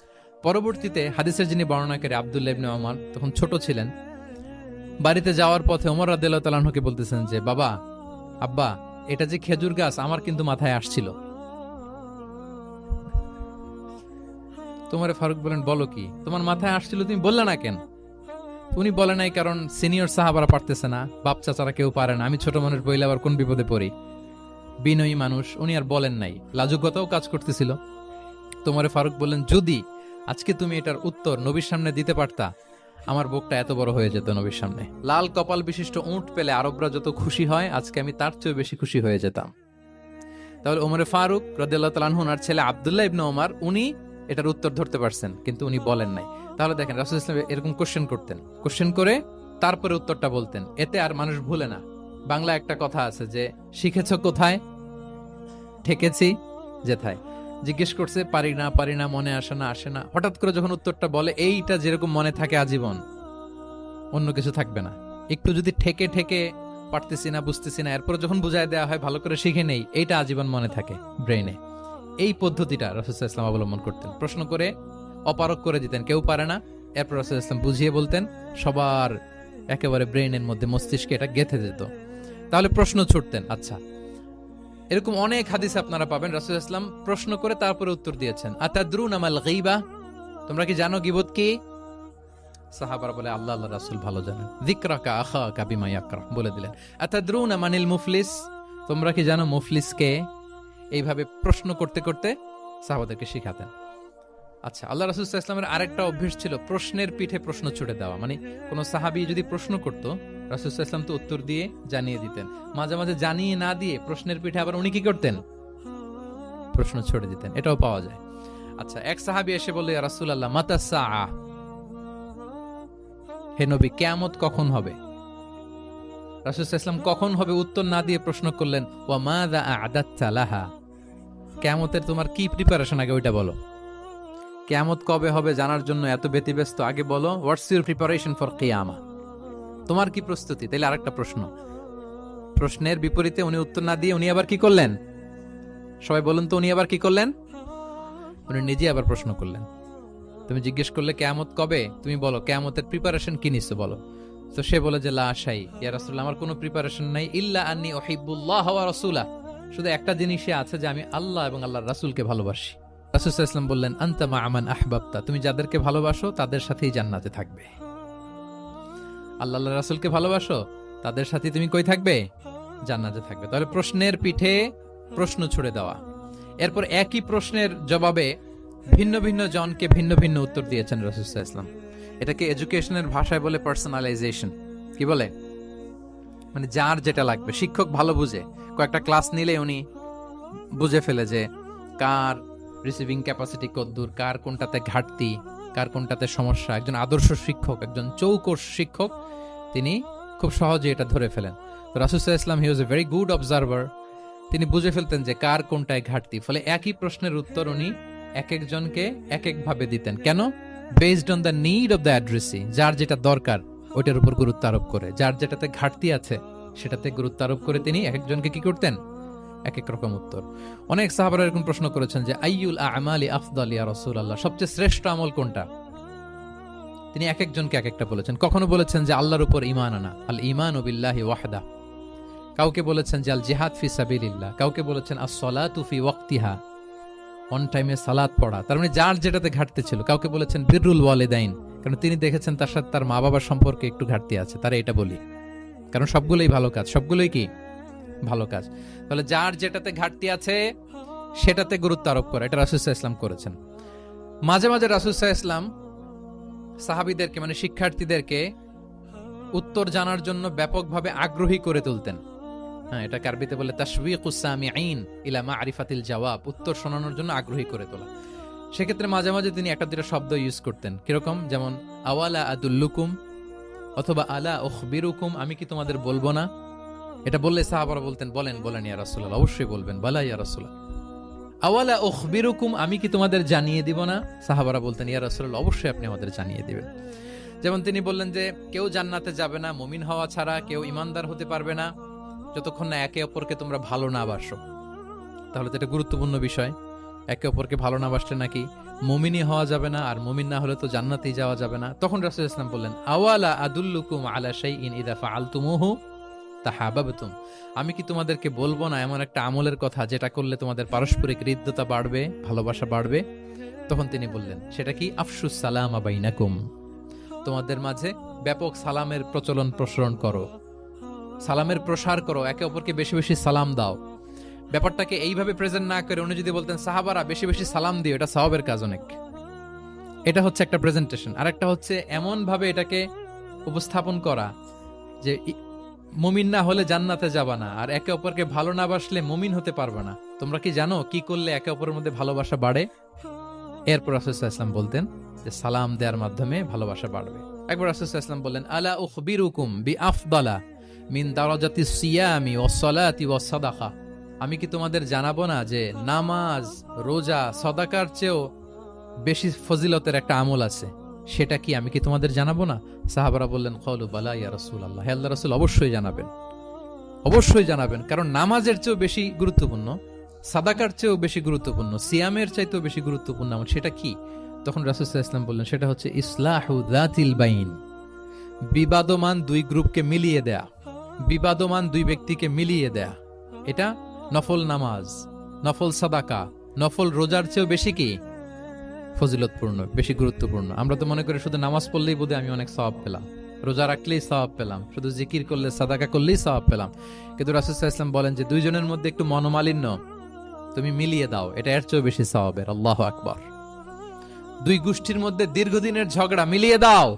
পরবর্তীতে হাদিসের যিনি বর্ণনাকারী আব্দুল্লাহ ইবনে ওমর তখন ছোট ছিলেন, বাড়িতে যাওয়ার পথে ওমর রাদিয়াল্লাহু তাআলা আনহুকে বলতেছেন যে, বাবা, আব্বা, এটা যে খেজুর গাছ আমার কিন্তু মাথায় আসছিল। তোমার ফারুক বলেন, বলো কি, তোমার মাথায় আসছিল, তুমি বললে না কেন? উনি বলে নাই কারণ সিনিয়র সাহাবারা পারতেছে না, বাপ চাচারা কেউ পারে না, আমি ছোট মানুষ বইলে আবার কোন বিপদে পড়ি, বিনয়ী মানুষ, উনি আর বলেন নাই, লাজুকতাও কাজ করতেছিল। তোমারে ফারুক বললেন, যদি আজকে তুমি এটার উত্তর নবীর সামনে দিতে পারতা, আমার বুকটা এত বড় হয়ে যেত নবীর সামনে। লাল কপাল বিশিষ্ট উট পেলে আরবরা যত খুশি হয়, আজকে আমি তার চেয়ে বেশি খুশি হয়ে যেতাম। তাহলে ওমরে ফারুক রাদিয়াল্লাহু তাআলা আনহু আর ছেলে আব্দুল্লাহ ইবনে ওমর, উনি এটার উত্তর ধরতে পারছেন, কিন্তু উনি বলেন নাই। তাহলে দেখেন রাসূলুল্লাহ সাল্লাল্লাহু আলাইহি ওয়াসাল্লাম এরকম কোশ্চেন করতেন, কোশ্চেন করে তারপরে উত্তরটা বলতেন, এতে আর মানুষ ভুলে না। বাংলা একটা কথা আছে যে, শিখেছ কোথায়, ঠেকেছি যেথায়। জিজ্ঞেস করছে, পারি না, মনে আসে না, হঠাৎ করে যখন উত্তরটা বলে, এইটা যেরকম মনে থাকে আজীবন, অন্য কিছু থাকবে না। একটু যদি ঠেকে ঠেকে পারতেছি না, বুঝতেছি না, এরপর যখন বুঝায় দেওয়া হয়, ভালো করে শিখে নেই, এইটা আজীবন মনে থাকে ব্রেইনে। এই পদ্ধতিটা রাসূলুল্লাহ সাল্লাল্লাহু আলাইহি ওয়াসাল্লাম অবলম্বন করতেন। প্রশ্ন করে অপারক করে দিতেন, কেউ পারে না, এরপর রাসূলুল্লাহ সাল্লাল্লাহু আলাইহি ওয়াসাল্লাম বুঝিয়ে বলতেন, সবার একেবারে ব্রেইনের মধ্যে, মস্তিষ্কে এটা গেঁথে যেত। তাহলে প্রশ্ন ছুটতেন। আচ্ছা, এরকম অনেক হাদিস আপনারা পাবেন রাসূলুল্লাহ সাল্লাল্লাহু আলাইহি ওয়াসাল্লাম প্রশ্ন করে তারপরে উত্তর দিয়েছেন। আতাদরুনা মাল গীবা, তোমরা কি জানো গীবত কি? সাহাবারা বলে, আল্লাহ আল্লাহ রাসূল ভালো জানেন। যিকরাকা আখাকা বিমা ইয়াকরা, বলে দিলেন। আতাদরুনা মানিল মুফলিস, তোমরা কি জানো মুফলিস কে? এইভাবে প্রশ্ন করতে করতে সাহাবাদেরকে শিখাতেন। আচ্ছা, আল্লাহ রাসূল সাল্লাল্লাহু আলাইহি ওয়াসাল্লামের আরেকটা অভ্যাস ছিল প্রশ্নের পিঠে প্রশ্ন ছুড়ে দেওয়া। মানে কোন সাহাবী যদি প্রশ্ন করত, রাসূল সাল্লাল্লাহু আলাইহি ওয়াসাল্লাম তো উত্তর দিয়ে জানিয়ে দিতেন। মাঝে মাঝে জানিয়ে না দিয়ে প্রশ্নের পিঠে আবার উনি কি করতেন? প্রশ্ন ছুড়ে দিতেন। এটাও পাওয়া যায়। আচ্ছা, এক সাহাবী এসে বলল, ইয়া রাসূলুল্লাহ মাতা সাআ, হে নবী, কিয়ামত কখন হবে? রাসূল সাল্লাল্লাহু আলাইহি ওয়াসাল্লাম কখন হবে উত্তর না দিয়ে প্রশ্ন করলেন, ওয়া মাযা আ'দাততা লাহা, কিয়ামতের তোমার কি প্রিপারেশন, আগে ওইটা বলো। কিয়ামত কবে হবে জানার জন্য এত ব্যতিব্যস্ত, আগে বলো হোয়াটস ইউর প্রিপারেশন ফর কিয়ামা, তোমার কি প্রস্তুতি? তাইলে আরেকটা প্রশ্ন। প্রশ্নের বিপরীতে উনি উত্তর না দিয়ে উনি আবার কি করলেন? সবাই বলুন তো, উনি আবার কি করলেন? উনি নিজে আবার প্রশ্ন করলেন। তুমি জিজ্ঞেস করলে কিয়ামত কবে, তুমি বলো কিয়ামতের প্রিপারেশন কি নিছো বলো। তো সে বলে যে, লা শাই ইয়া রাসূলুল্লাহ, আমার কোনো প্রিপারেশন নাই, ইল্লা আন্নী উহিব্বুল্লাহ ওয়া রাসূলা, শুধু একটা জিনিসই আছে যে আমি আল্লাহ এবং আল্লাহর রাসূলকে ভালোবাসি। রাসূল সাল্লাল্লাহু আলাইহি ওয়াসাল্লাম বললেন, আনতা মা আমান আহবাবতা, তুমি যাদেরকে ভালোবাসো তাদের সাথেই জান্নাতে থাকবে। আল্লাহর রাসূলকে ভালোবাসো, তাদের সাথে তুমি কই থাকবে? জান্নাতে থাকবে। তাহলে প্রশ্নের পিঠে প্রশ্ন ছুড়ে দেওয়া। এরপর একই প্রশ্নের জবাবে ভিন্ন ভিন্ন জনকে ভিন্ন ভিন্ন উত্তর দিয়েছেন রাসূল সাল্লাল্লাহু আলাইহি ওয়াসাল্লাম। এটাকে এডুকেশনের ভাষায় বলে পার্সোনালাইজেশন। কি বলে? মানে যার যেটা লাগবে। শিক্ষক ভালো বুঝে, কয়েকটা ক্লাস নিলে উনি বুঝে ফেলে যে কার রিসিভিং ক্যাপাসিটি কতদূর, কার কোনটাতে ঘাটতি, কার কোনটাতে সমস্যা। একজন আদর্শ শিক্ষক, একজন চৌকস শিক্ষক, তিনি খুব সহজে এটা ধরে ফেলেন। তো রাসূল সাল্লাল্লাহু আলাইহি ওয়াসাল্লাম he was a very good observer. তিনি বুঝে ফেলতেন যে কার কোনটায় ঘাটতি। ফলে একই প্রশ্নের উত্তর উনি এক একজনকে এক এক ভাবে দিতেন। কেন? Based on the need of the addressee, যার যেটা দরকার ওইটার উপর গুরুত্ব আরোপ করে, যার যেটাতে ঘাটতি আছে সেটাতে গুরুত্ব আরোপ করে তিনি এক একজনকে কি করতেন? এক এক রকম উত্তর। অনেক সাহাবারা এরকম প্রশ্ন করেছেন যে, আইয়ুল আ'মালি আফদাল ইয়া রাসূলুল্লাহ, সবচেয়ে শ্রেষ্ঠ আমল কোনটা? তিনি এক একজনকে এক একটা বলেছেন। কখনো বলেছেন যে আল্লাহর উপর ঈমান আনা, আল ঈমানু বিল্লাহি ওয়াহদা। কাউকে বলেছেন যে আল জিহাদ ফি সাবিলিল্লাহ, কাউকে বলেছেন আস-সালাতু ফি ওয়াক্তিহা, অন টাইমে সালাত পড়া। তার মানে যার যেটাতে ঘাটতি ছিল। কাউকে বলেছেন বিররুল ওয়ালিদাইন, কারণ তিনি দেখেছেন তার সাথে তার মা বাবার সম্পর্কে একটু ঘাটতি আছে, তারা এটা বলি, কারণ সবগুলোই ভালো কাজ, সবগুলোই কি ভালো কাজ। তাহলে যার যেটাতে ঘাটতি আছে সেটাতে গুরুত্ব আরোপ করা, এটা রাসূল সাল্লাল্লাহু আলাইহি ওয়াসাল্লাম করেছেন। মাঝে মাঝে রাসূল সাল্লাল্লাহু আলাইহি ওয়াসাল্লাম সাহাবীদেরকে, মানে শিক্ষার্থীদেরকে উত্তর জানার জন্য ব্যাপকভাবে আগ্রহী করে তুলতেন। হ্যাঁ, এটাকে আরবিতে বলে তাশওয়ীকুস সামিঈন ইলা মা'রিফাতিল জাওয়াব, উত্তর শোনানোর জন্য আগ্রহী করে তোলা। সেক্ষেত্রে মাঝে মাঝে তিনি একটা দুটো শব্দ ইউজ করতেন। কিরকম? যেমন আওয়ালা আদুল্লুকুম, অথবা আলা উখবিরুকুম, আমি কি তোমাদের বলবো না? এটা বললে সাহাবারা বলতেন, বলেন বলেন ইয়া রাসূলুল্লাহ, অবশ্যই বলবেন, বালা ইয়া রাসূলুল্লাহ। আওয়ালা উখবিরুকুম, আমি কি তোমাদের জানিয়ে দিব না? সাহাবারা বলতেন, ইয়া রাসূলুল্লাহ, অবশ্যই আপনি আমাদের জানিয়ে দিবেন। যেমন তিনি বললেন যে কেউ জান্নাতে যাবে না মুমিন হওয়া ছাড়া, কেউ ঈমানদার হতে পারবে না যতক্ষণ না একে অপরকে তোমরা ভালো না বাসো। তাহলে তো এটা গুরুত্বপূর্ণ বিষয়। একে অপরকে ভালো না বাসলে নাকি মুমিনই হওয়া যাবে না, আর মুমিন না হলে তো জান্নাতেই যাওয়া যাবে না। তখন রাসূলুল্লাহ সাল্লাল্লাহু আলাইহি ওয়াসাল্লাম বললেন, আওয়ালা আদুল্লুকুম আলা শাইইন ইযা ফাআলতুমুহু তাহাবাবতুম, আমি কি তোমাদেরকে বলবো না এমন একটা আমলের কথা যেটা করলে তোমাদের পারস্পরিক হৃদ্যতা বাড়বে, ভালোবাসা বাড়বে? তখন তিনি বললেন, সেটা কি? আফশুস সালামা বাইনাকুম, তোমাদের মাঝে ব্যাপক সালামের প্রসারণ করো, সালামের প্রসার করো, একে অপরকে বেশি বেশি সালাম দাও। ব্যাপারটাকে এইভাবে প্রেজেন্ট না করে উনি যদি বলতেন, সাহাবারা বেশি বেশি সালাম দিও, এটা সওয়াবের কাজ অনেক। এটা হচ্ছে একটা প্রেজেন্টেশন। আর একটা হচ্ছে এমন ভাবে এটাকে উপস্থাপন করা যে মুমিন না হলে জান্নাতে যাবা না, আর একে অপরকে ভালো না বাসলে মুমিন হতে পারবে না। তোমরা কি জানো কি করলে একে অপরের মধ্যে ভালোবাসা বাড়ে? এরপর রাসূলুল্লাহ সাল্লাল্লাহু আলাইহি ওয়াসাল্লাম বলতেন যে সালাম দেওয়ার মাধ্যমে ভালোবাসা বাড়বে। একবার রাসূলুল্লাহ সাল্লাল্লাহু আলাইহি ওয়াসাল্লাম বললেন, আলা উখবিরুকুম বিআফদালা মিন দারাজাতিস সিয়ামি ওয়াস সালাতি ওয়াস সাদাকা, আমি কি তোমাদের জানাবো না যে নামাজ, রোজা, সাদাকার চেয়েও বেশি ফজিলতের একটা আমল আছে, সেটা কি? আমি কি তোমাদের জানাবো না? সাহাবারা বললেন, ক্বালু বালা ইয়া রাসূলুল্লাহ, হে আল্লাহর রাসূল, অবশ্যই জানাবেন, অবশ্যই জানাবেন। কারণ নামাজের চেয়েও বেশি গুরুত্বপূর্ণ, সাদাকার চেয়েও বেশি গুরুত্বপূর্ণ, সিয়ামের চাইতেও বেশি গুরুত্বপূর্ণ আমল, সেটা কি? তখন রাসূল সাল্লাল্লাহু আলাইহি ওয়াসাল্লাম বললেন, সেটা হচ্ছে ইসলাহু যাতিল বাইন, বিবাদমান দুই গ্রুপকে মিলিয়ে দেয়া, বিবাদমান দুই ব্যক্তিকে মিলিয়ে দেয়া। এটা নফল নামাজ, নফল সাদাকা, নফল রোজার চেয়েও বেশি কি ফজিলতপূর্ণ, বেশি গুরুত্বপূর্ণ। আমরা তো মনে করি শুধু নামাজ পড়লেই বোধহয় আমি অনেক সওয়াব পেলাম, রোজা রাখলেই সওয়াব পেলাম, শুধু জিকির করলে, সাদাকা করলেই সওয়াব পেলাম। কিন্তু রাসূল সাল্লাল্লাহু আলাইহি ওয়াসাল্লাম বলেন যে দুইজনের মধ্যে একটু মনোমালিন্য তুমি মিলিয়ে দাও, এটা এর চেয়েও বেশি সওয়াবের। আল্লাহু আকবার। দুই গোষ্ঠীর মধ্যে দীর্ঘদিনের ঝগড়া মিলিয়ে দাও,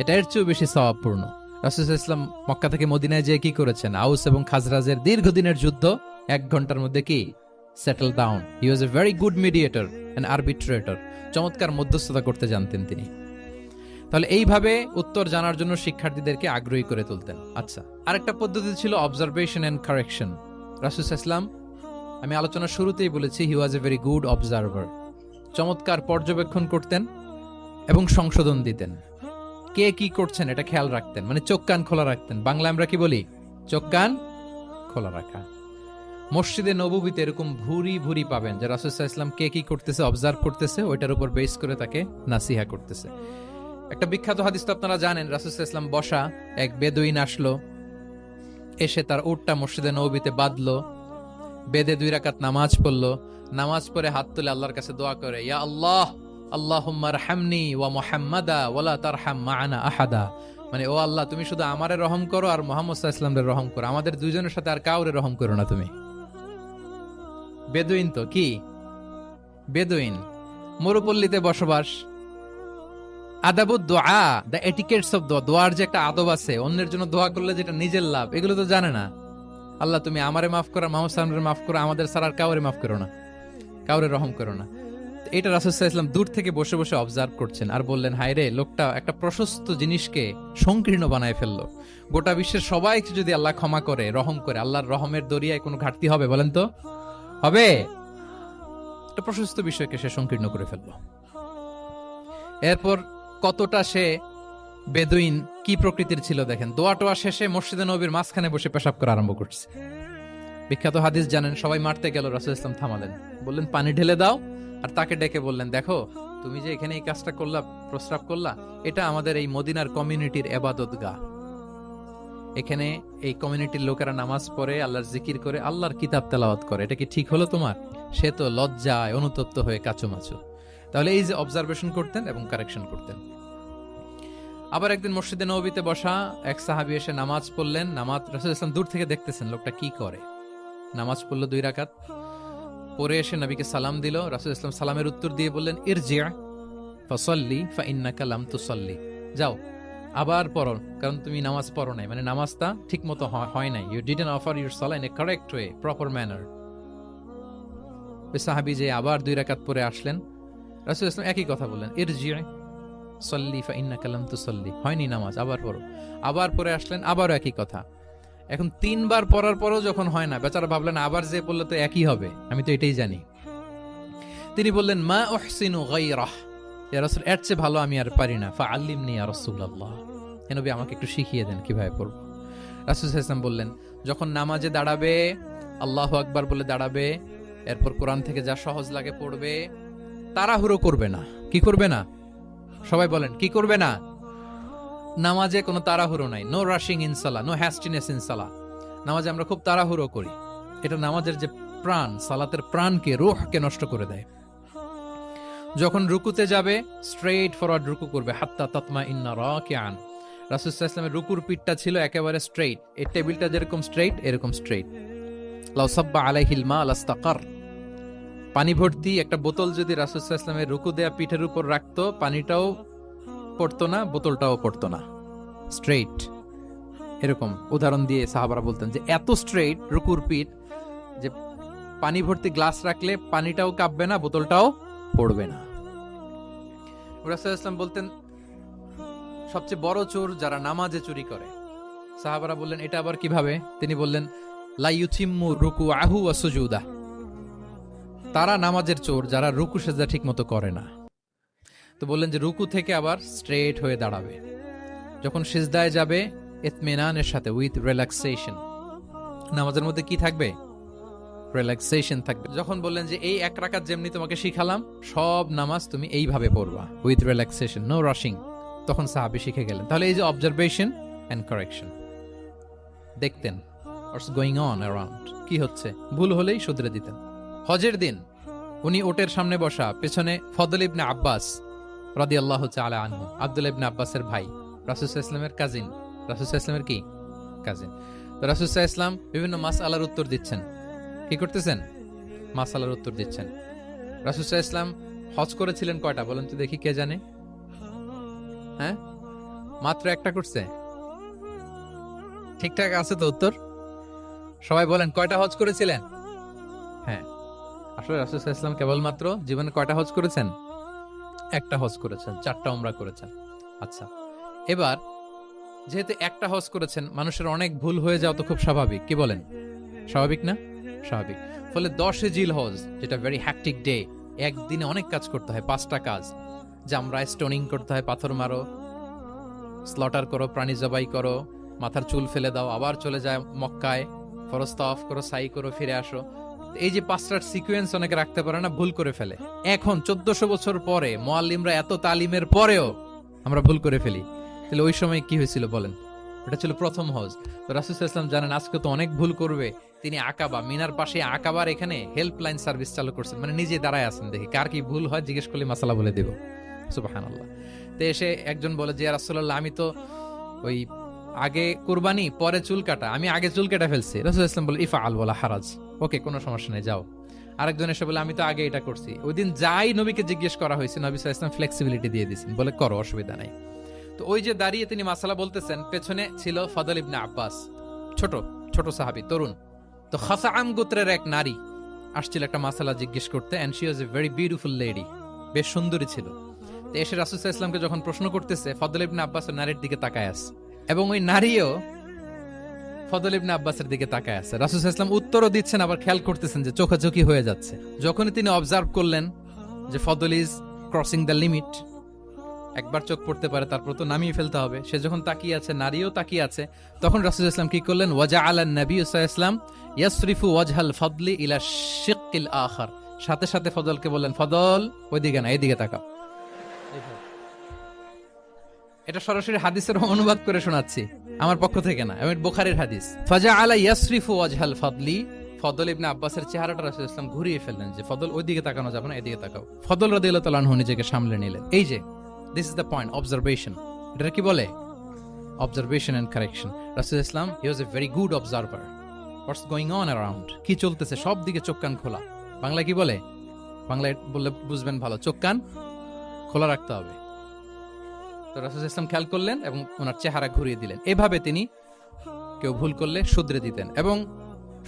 এটা এর চেয়েও বেশি সওয়াবপূর্ণ। রাসূল সাল্লাল্লাহু আলাইহি ওয়াসাল্লাম মক্কা থেকে মদিনায় যেয়ে কি করেছেন? আউস এবং খাজরাজের দীর্ঘদিনের যুদ্ধ 1 ঘন্টার মধ্যে কি settle down. He was a very good mediator and arbitrator, চমৎকার মধ্যস্থতা করতে জানতেন তিনি। তাহলে এইভাবে উত্তর জানার জন্য শিক্ষার্থীদেরকে আগ্রহী করে তুলতেন। আচ্ছা, আরেকটা পদ্ধতি ছিল অবজারভেশন এন্ড কারেকশন। রাসূল সাল্লাল্লাহু আলাইহি ওয়াসাল্লাম, আমি আলোচনার শুরুতেই বলেছি, হি was a very good observer, চমৎকার পর্যবেক্ষণ করতেন এবং সংশোধন দিতেন। কে কি করছেন এটা খেয়াল রাখতেন, মানে চোখ কান খোলা রাখতেন। বাংলা আমরা কি বলি? চোখ কান খোলা রাখা। মসজিদে নববীতে এরকম ভুরি ভুরি পাবেন যে রাসূল সাল্লাল্লাহু আলাইহি ওয়াসাল্লাম কে কি করতেছে অবজার্ভ করতেছে, ওইটার উপর বেস করে তাকে নাসিহা করতেছে। একটা বিখ্যাত হাদিস তো আপনারা জানেন, রাসূল সাল্লাল্লাহু আলাইহি ওয়াসাল্লাম বসা, এক বেদুইন আসলো, এসে তার উটটা মসজিদে নববীতে বাঁধলো, বেদে 2 রাকাত নামাজ পড়লো, নামাজ পড়ে হাত তুলে আল্লাহর কাছে দোয়া করে, ইয়া আল্লাহ আল্লাহুম্মা আরহামনি ওয়া মুহাম্মাদা ওয়ালা তারহাম মা'ানা আহাদা, মানে ও আল্লাহ তুমি শুধু আমারে রহম করো আর মুহাম্মদ সাল্লাল্লাহু আলাইহি ওয়াসাল্লামের রহম করো, আমাদের দুইজনের সাথে আর কাউরে রহম করো না তুমি। বেদুইন তো কি, বেদুইন, মরুপল্লীতে বসবাস। আদাবুদ দোয়া, দ্য এটিকেটস অফ দোয়া, দোয়ার যে একটা আদব আছে, অন্যের জন্য দোয়া করলে যেটা নিজের লাভ, এগুলো তো জানে না। আল্লাহ তুমি আমারে মাফ করো, মুহাম্মদ সাল্লাল্লাহু আলাইহি ওয়াসাল্লামের মাফ করো, আমাদের ছাড়া আর কাউরে মাফ করো না, কাউরে রহম করো না। এটা রাসূল সাল্লাল্লাহু আলাইহি ওয়াসাল্লাম দূর থেকে বসে বসে অবজার্ভ করছেন আর বললেন, হায় রে, লোকটা একটা প্রশস্ত জিনিসকে সংকীর্ণ বানায় ফেললো। গোটা বিশ্বের সবাইকে যদি আল্লাহ ক্ষমা করে, রহম করে, আল্লাহর রহমের দরিয়ায় কোনো ঘাটতি হবে বলেন তো? হবে? একটা প্রশস্ত বিষয়কে সে সংকীর্ণ করে ফেললো। এরপর কতটা সে বেদুইন, কি প্রকৃতির ছিল দেখেন। দোয়া টোয়া শেষে মসজিদে নববীর মাঝখানে বসে পেশাব করা আরম্ভ করছে। বিখ্যাত হাদিস জানেন, সবাই মারতে গেল, রাসূল ইসলাম থামালেন, বললেন পানি ঢেলে দাও, আর তাকে ডেকে বললেন, দেখো তুমি যে এখানে এই কাজটা করলা, প্রস্রাব করলা, এটা আমাদের এই মদিনার কমিউনিটির ইবাদতগাহ। এখানে এই কমিউনিটির লোকেরা নামাজ পড়ে, আল্লাহর জিকির করে, আল্লাহর কিতাব তেলাওয়াত করে, এটা কি ঠিক হলো তোমার? সে তো লজ্জায় অনুতপ্ত হয়ে কাচুমাচু। তাহলে এই যে অবজারভেশন করতেন এবং কারেকশন করতেন। আবার একদিন মসজিদে নববীতে বসা এক সাহাবী এসে নামাজ পড়লেন। নামাজ রাসূল ইসলাম দূর থেকে দেখতেছেন লোকটা কি করে। নামাজ পড়লো 2 রাকাত, পরে এসে নবীকে সালাম দিল। রাসূল ইসলাম সালামের উত্তর দিয়ে বললেন, ইরজি' ফাসাল্লি ফাইন্নাকা লাম তুসাল্লি, যাও আবার পড়ো, কারণ তুমি নামাজ পড়ো নাই, মানে নামাজটা ঠিক মতো হয় নাই। ইউ ডিডন্ট অফার ইউর সালাহ in a correct way, proper manner. ওই সাহাবী যে আবার 2 রাকাত পরে আসলেন, রাসূল ইসলাম একই কথা বললেন, ইরজি' সাল্লি ফাইন্নাকা লাম তুসাল্লি, হয়নি নামাজ, আবার পড়ো। আবার পরে আসলেন, আবারও একই কথা। এখন 3 বার পড়ার পরও যখন হয় না, বেচারা ভাবলেন আবার যে পড়লে তো একই হবে, আমি তো এটাই জানি। তিনি বললেন, মা উহসিনু গায়রাহ, ইয়া রাসূল, এর চেয়ে ভালো আমি আর পারি না, ফাআল্লিমনি ইয়া রাসূলুল্লাহ, হে নবী আমাকে একটু শিখিয়ে দেন কিভাবে পড়ব। রাসূল সাল্লাল্লাহু আলাইহি ওয়াসাল্লাম বললেন, যখন নামাজে দাঁড়াবে আল্লাহু আকবার বলে দাঁড়াবে, এরপর কোরআন থেকে যা সহজ লাগে পড়বে, তাড়াহুড়ো করবে না। কি করবে না? সবাই বলেন, কি করবে না? নামাজে কোনো তাড়াহুড়ো নাই, নো রাশিং ইন সালাহ, নো হ্যাস্টিনেস ইন সালাহ। নামাজে আমরা খুব তাড়াহুড়ো করি, এটা নামাজের যে প্রাণ, সালাতের প্রাণকে, রূহকে নষ্ট করে দেয়। যখন রুকুতে যাবে স্ট্রেইট ফরওয়ার্ড রুকু করবে, হাত্তা তাতমা ইন্না রাকিআন। রাসূল সাল্লাল্লাহু আলাইহি ওয়াসাল্লামের রুকুর পিঠটা ছিল একেবারে স্ট্রেইট, এই টেবিলটা যেরকম স্ট্রেইট এরকম স্ট্রেইট। লাউ সাব্বা আলাইহিল মা লাস্তাকার। পানি ভর্তি একটা বোতল যদি রাসূল সাল্লাল্লাহু আলাইহি ওয়াসাল্লামের রুকু দেয়া পিঠের উপর রাখতো, পানিটাও পড়তো না, বোতলটাও পড়তো না, স্ট্রেইট। এরকম উদাহরণ দিয়ে সাহাবারা বলতেন যে এত স্ট্রেইট রুকুর পিঠ যে পানি ভর্তি গ্লাস রাখলে পানিটাও কাঁপবে না, বোতলটাও পড়বে না। রাসূল সাল্লাল্লাহু আলাইহি ওয়াসাল্লাম বলতেন, সবচেয়ে বড় চোর যারা নামাজে চুরি করে। সাহাবারা বললেন, এটা আবার কিভাবে? তিনি বললেন, লা ইউতিম্মু রুকুআহু ওয়া সুজুদাহ। তারা নামাজের চোর যারা রুকু সেজদা ঠিকমতো করে না। তো বললেন যে রুকু থেকে আবার স্ট্রেট হয়ে দাঁড়াবে, যখন সিজদায় যাবে ইতমিনানের সাথে, উইথ রিল্যাক্সেশন। নামাজের মধ্যে কি থাকবে? রিল্যাক্সেশন থাকবে। যখন বললেন যে এই এক রাকাত যেমনি তোমাকে শিখালাম, সব নামাজ তুমি এইভাবে পড়বা, উইথ রিল্যাক্সেশন, নো রাশিং, তখন সাহাবী শিখে গেলেন। তাহলে এই যে অবজারভেশন এন্ড কারেকশন, দেখতেন হোয়াটস গোয়িং অন অ্যারাউন্ড, কি হচ্ছে, ভুল হলেই শুধরে দিতেন। হজের দিন উনি ওটের সামনে বসা, পেছনে ফদল ইবনে আব্বাস রাদিয়াল্লাহু তাআলা আনহু, আব্দুল্লাহ ইবনে আব্বাসের ভাই, রাসূল সাল্লাল্লাহু আলাইহি ওয়াসাল্লামের কাজিন, রাসূল সাল্লাল্লাহু আলাইহি ওয়াসাল্লামের কি কাজিন। তো রাসূল সাল্লাল্লাহু আলাইহি ওয়াসাল্লাম বিভিন্ন মাসআলার উত্তর দিচ্ছেন। কি করতেছেন? মাসআলার উত্তর দিচ্ছেন। রাসূল সাল্লাল্লাহু আলাইহি ওয়াসাল্লাম হজ করেছিলেন কয়টা বলেন তো দেখি, কে জানে? হ্যাঁ, মাত্র একটা করছে। ঠিকঠাক আছে তো উত্তর? সবাই বলেন, কয়টা হজ করেছিলেন? হ্যাঁ, আসলে রাসূল সাল্লাল্লাহু আলাইহি ওয়াসাল্লাম কেবলমাত্র জীবনে কয়টা হজ করেছেন? একটা হজ করেছেন, 4টা উমরা করেছেন। আচ্ছা, এবার যেহেতু একটা হজ করেছেন, মানুষের অনেক ভুল হয়ে যাওয়া তো খুব স্বাভাবিক। কি বলেন? স্বাভাবিক না? স্বাভাবিক। ফলে 10 জিল হজ, যেটা ভেরি হ্যাকটিক ডে, একদিনে অনেক কাজ করতে হয়, 5টা কাজ। জামরায় স্টোনিং করতে হয়, পাথর মারো, স্লটার করো, প্রাণী জবাই করো, মাথার চুল ফেলে দাও, আবার চলে যায় মক্কায়, ফরজ তাওয়াফ করো, সাই করো, ফিরে আসো। এই যে 5টার সিকোয়েন্স অনেকে রাখতে পারে না, ভুল করে ফেলে। এখন 1400 বছর পরে, মুআল্লিমরা এত তালিমের পরেও আমরা ভুল করে ফেলি। তাহলে ওই সময় কি হয়েছিল বলেন? এটা ছিল প্রথম হজ। তো রাসূল সাল্লাল্লাহু আলাইহি ওয়াসাল্লাম জানেন আজকে তো অনেক ভুল করবে, তিনি আকাবা, মিনার পাশে আকাবার এখানে হেল্পলাইন সার্ভিস চালু করছেন, মানে নিজে দাঁড়ায় আছেন, দেখি কার কি ভুল হয়, জিজ্ঞেস করলে মাসালা বলে দেব। সুবহানাল্লাহ। তো এসে একজন বলে যে, ইয়া রাসূলুল্লাহ, আমি তো ওই আগে কুরবানি পরে চুল কাটা, আমি আগে চুল কেটে ফেলছি। রাসূল সাল্লাল্লাহু আলাইহি ওয়াসাল্লাম বলে, ইফআল ওয়ালা হারাজ, ওকে, কোনো সমস্যা নেই, যাও। আরেকজন এসে বলে, আমি তো আগে এটা করছি। ওই দিন যাই নবীকে জিজ্ঞেস করা হয়েছে, নবী সাল্লাল্লাহু আলাইহি ওয়াসাল্লাম ফ্লেক্সিবিলিটি দিয়ে দিয়েছেন, বলে করো, অসুবিধা নাই। তো ওই যে দাঁড়িয়ে তিনি মাসালা বলতেছেন, পেছনে ছিল ফদল ইবনে আব্বাস, ছোট ছোট সাহাবী, তরুণ। তো খাসাআম গোত্রের এক নারী আসছিল একটা মাসালা জিজ্ঞেস করতে, and she was a very beautiful lady, বেশ সুন্দরী ছিল। তো এসে রাসূল সাল্লাল্লাহু আলাইহি ওয়াসাল্লামকে যখন প্রশ্ন করতেছে, ফদল ইবনে আব্বাস নারীর দিকে তাকায় আছে, এবং ওই নারীও ফদল ইবনে আব্বাসের দিকে তাকায় আছে। রাসূল সাল্লাল্লাহু আলাইহি ওয়াসাল্লাম উত্তরও দিচ্ছেন, আবার খেয়াল করতেছেন যে চোখাচোখি হয়ে যাচ্ছে। যখনই তিনি অবজার্ভ করলেন যে ফদল ইজ ক্রসিং দ্য লিমিট, একবার চোখ পড়তে পারে, তারপর তো নামিয়ে ফেলতে হবে, সে যখন তাকিয়ে আছে, নারীও তাকিয়ে আছে, তখন রাসূল সাল্লাল্লাহু আলাইহি ওয়াসাল্লাম কি করলেন? ওয়াজআলান নবী সাল্লাল্লাহু আলাইহি ওয়াসাল্লাম ইয়াসরিফু ওয়াজহাল ফাদলি ইলা শিক্কিল আখার, সাথে সাথে ফদলকে বললেন, ফদল ওইদিকে না, এইদিকে তাকাও। এটা সরাসরি হাদিসের অনুবাদ করে শোনাচ্ছি, আমার পক্ষ থেকে না, আমি বুখারীর হাদিস। ফাজআলা ইয়াসরিফু ওয়াজহাল ফাদলি, ফদল ইবনে আব্বাসের চেহারাটা রাসূল সাল্লাল্লাহু আলাইহি ওয়াসাল্লাম ঘুরিয়ে ফেললেন যে ফদল ওইদিকে তাকানো যাবে না, এদিকে তাকাও। ফদল রাদিয়াল্লাহু তাআলা আনহু নিজেকে সামলে নিলেন। এই যে this is the point, observation. এটা কি বলে? Observation and correction. রাসূল সাল্লাল্লাহু আলাইহি ওয়াসাল্লাম he was a very good observer, what's going on around, কি চলতেছে সব দিকে চোখ কান খোলা। বাংলায় কি বলে? বাংলায় বললে বুঝবেন ভালো, চোখ কান খোলা রাখতে হবে। তো রাসূল সাল্লাল্লাহু আলাইহি ওয়াসাল্লাম খেয়াল করলেন এবং ওনার চেহারা ঘুরিয়ে দিলেন। এভাবে তিনি কেউ ভুল করলে শুধরে দিতেন। এবং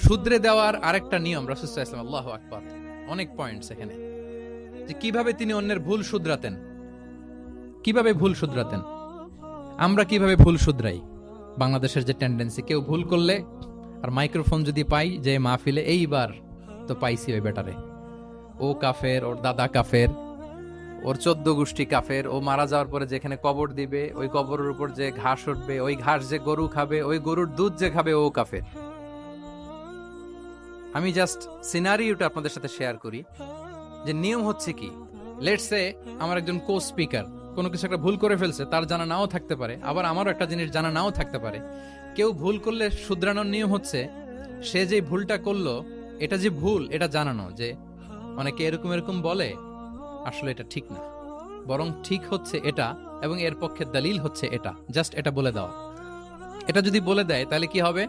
শুধরে দেওয়ার আরেকটা নিয়ম রাসূল সাল্লাল্লাহু আলাইহি ওয়াসাল্লাম, আল্লাহু আকবার, অনেক পয়েন্টস এখানে, যে কিভাবে তিনি অন্যের ভুল শুধরাতেন। কিভাবে ভুল শুধরাতেন? আমরা কিভাবে ভুল শুধরাই? বাংলাদেশের যে টেন্ডেন্সি, কেউ ভুল করলে আর মাইক্রোফোন যদি পাই যে মাহফিলে, এইবার তো পাইছি ওই বেটারে, ও কাফের, ওর দাদা কাফের, ওর 14 গোষ্ঠী কাফের, ও মারা যাওয়ার পরে যেখানে কবর দিবে ওই কবরের উপর যে ঘাস উঠবে, ওই ঘাস যে গরু খাবে, ওই গরুর দুধ যে খাবে ও কাফের। আমি জাস্ট সিনারিওটা আপনাদের সাথে শেয়ার করি যে নিয়ম হচ্ছে কি। লেটস সে আমার একজন কো স্পিকার কোনো কিছু একটা ভুল করে ফেলছে, তার জানা নাও থাকতে পারে, আবার আমারও একটা জিনিস জানা নাও থাকতে পারে। কেউ ভুল করলে শুধরানোর নিয়ম হচ্ছে সে যে ভুলটা করলো এটা যে ভুল এটা জানানো, যে অনেকে এরকম এরকম বলে আসলে এটা ঠিক না, বরং ঠিক হচ্ছে এটা এবং এর পক্ষে দলিল হচ্ছে এটা, জাস্ট এটা বলে দাও। এটা যদি বলে দেয় তাহলে কি হবে,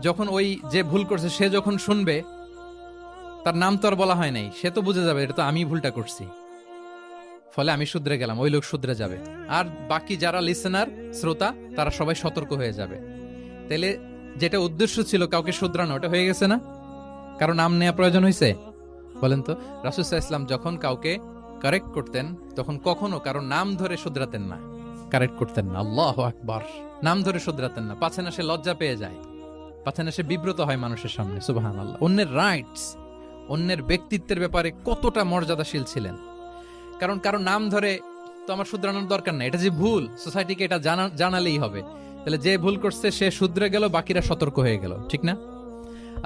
যখন ওই যে ভুল করছে সে যখন শুনবে, তার নাম তো আর বলা হয় নাই, সে তো বুঝে যাবে এটা তো আমি ভুলটা করছি, ফলে আমি শুধরে গেলাম, ওই লোক শুধরে যাবে, আর বাকি যারা লিসেনার শ্রোতা তারা সবাই সতর্ক হয়ে যাবে। তাহলে যেটা উদ্দেশ্য ছিল কাউকে শুধরানো ওটা হয়ে গেছে না? কারণ নাম নেওয়া প্রয়োজন হয়েছে? বলেন তো, রাসূল সাল্লাল্লাহু আলাইহি ওয়াসাল্লাম যখন কাউকে কারেক্ট করতেন তখন কখনো কারো নাম ধরে শুধরাতেন না, কারেক্ট করতেন না। আল্লাহু আকবার। নাম ধরে শুধরাতেন না, পাছে না সে লজ্জা পেয়ে যায়, পাছে না সে বিব্রত হয় মানুষের সামনে। সুবহানাল্লাহ। অন্যের রাইটস, অন্যের ব্যক্তিত্বের ব্যাপারে কতটা মর্যাদাশীল ছিলেন। কারণ কারো নাম ধরে তো আমার শুধরানোর দরকার নাই, এটা যে ভুল সোসাইটিকে এটা জানালেই হবে। তাহলে যে ভুল করছে সে শুধরে গেল, বাকিরা সতর্ক হয়ে গেল, ঠিক না?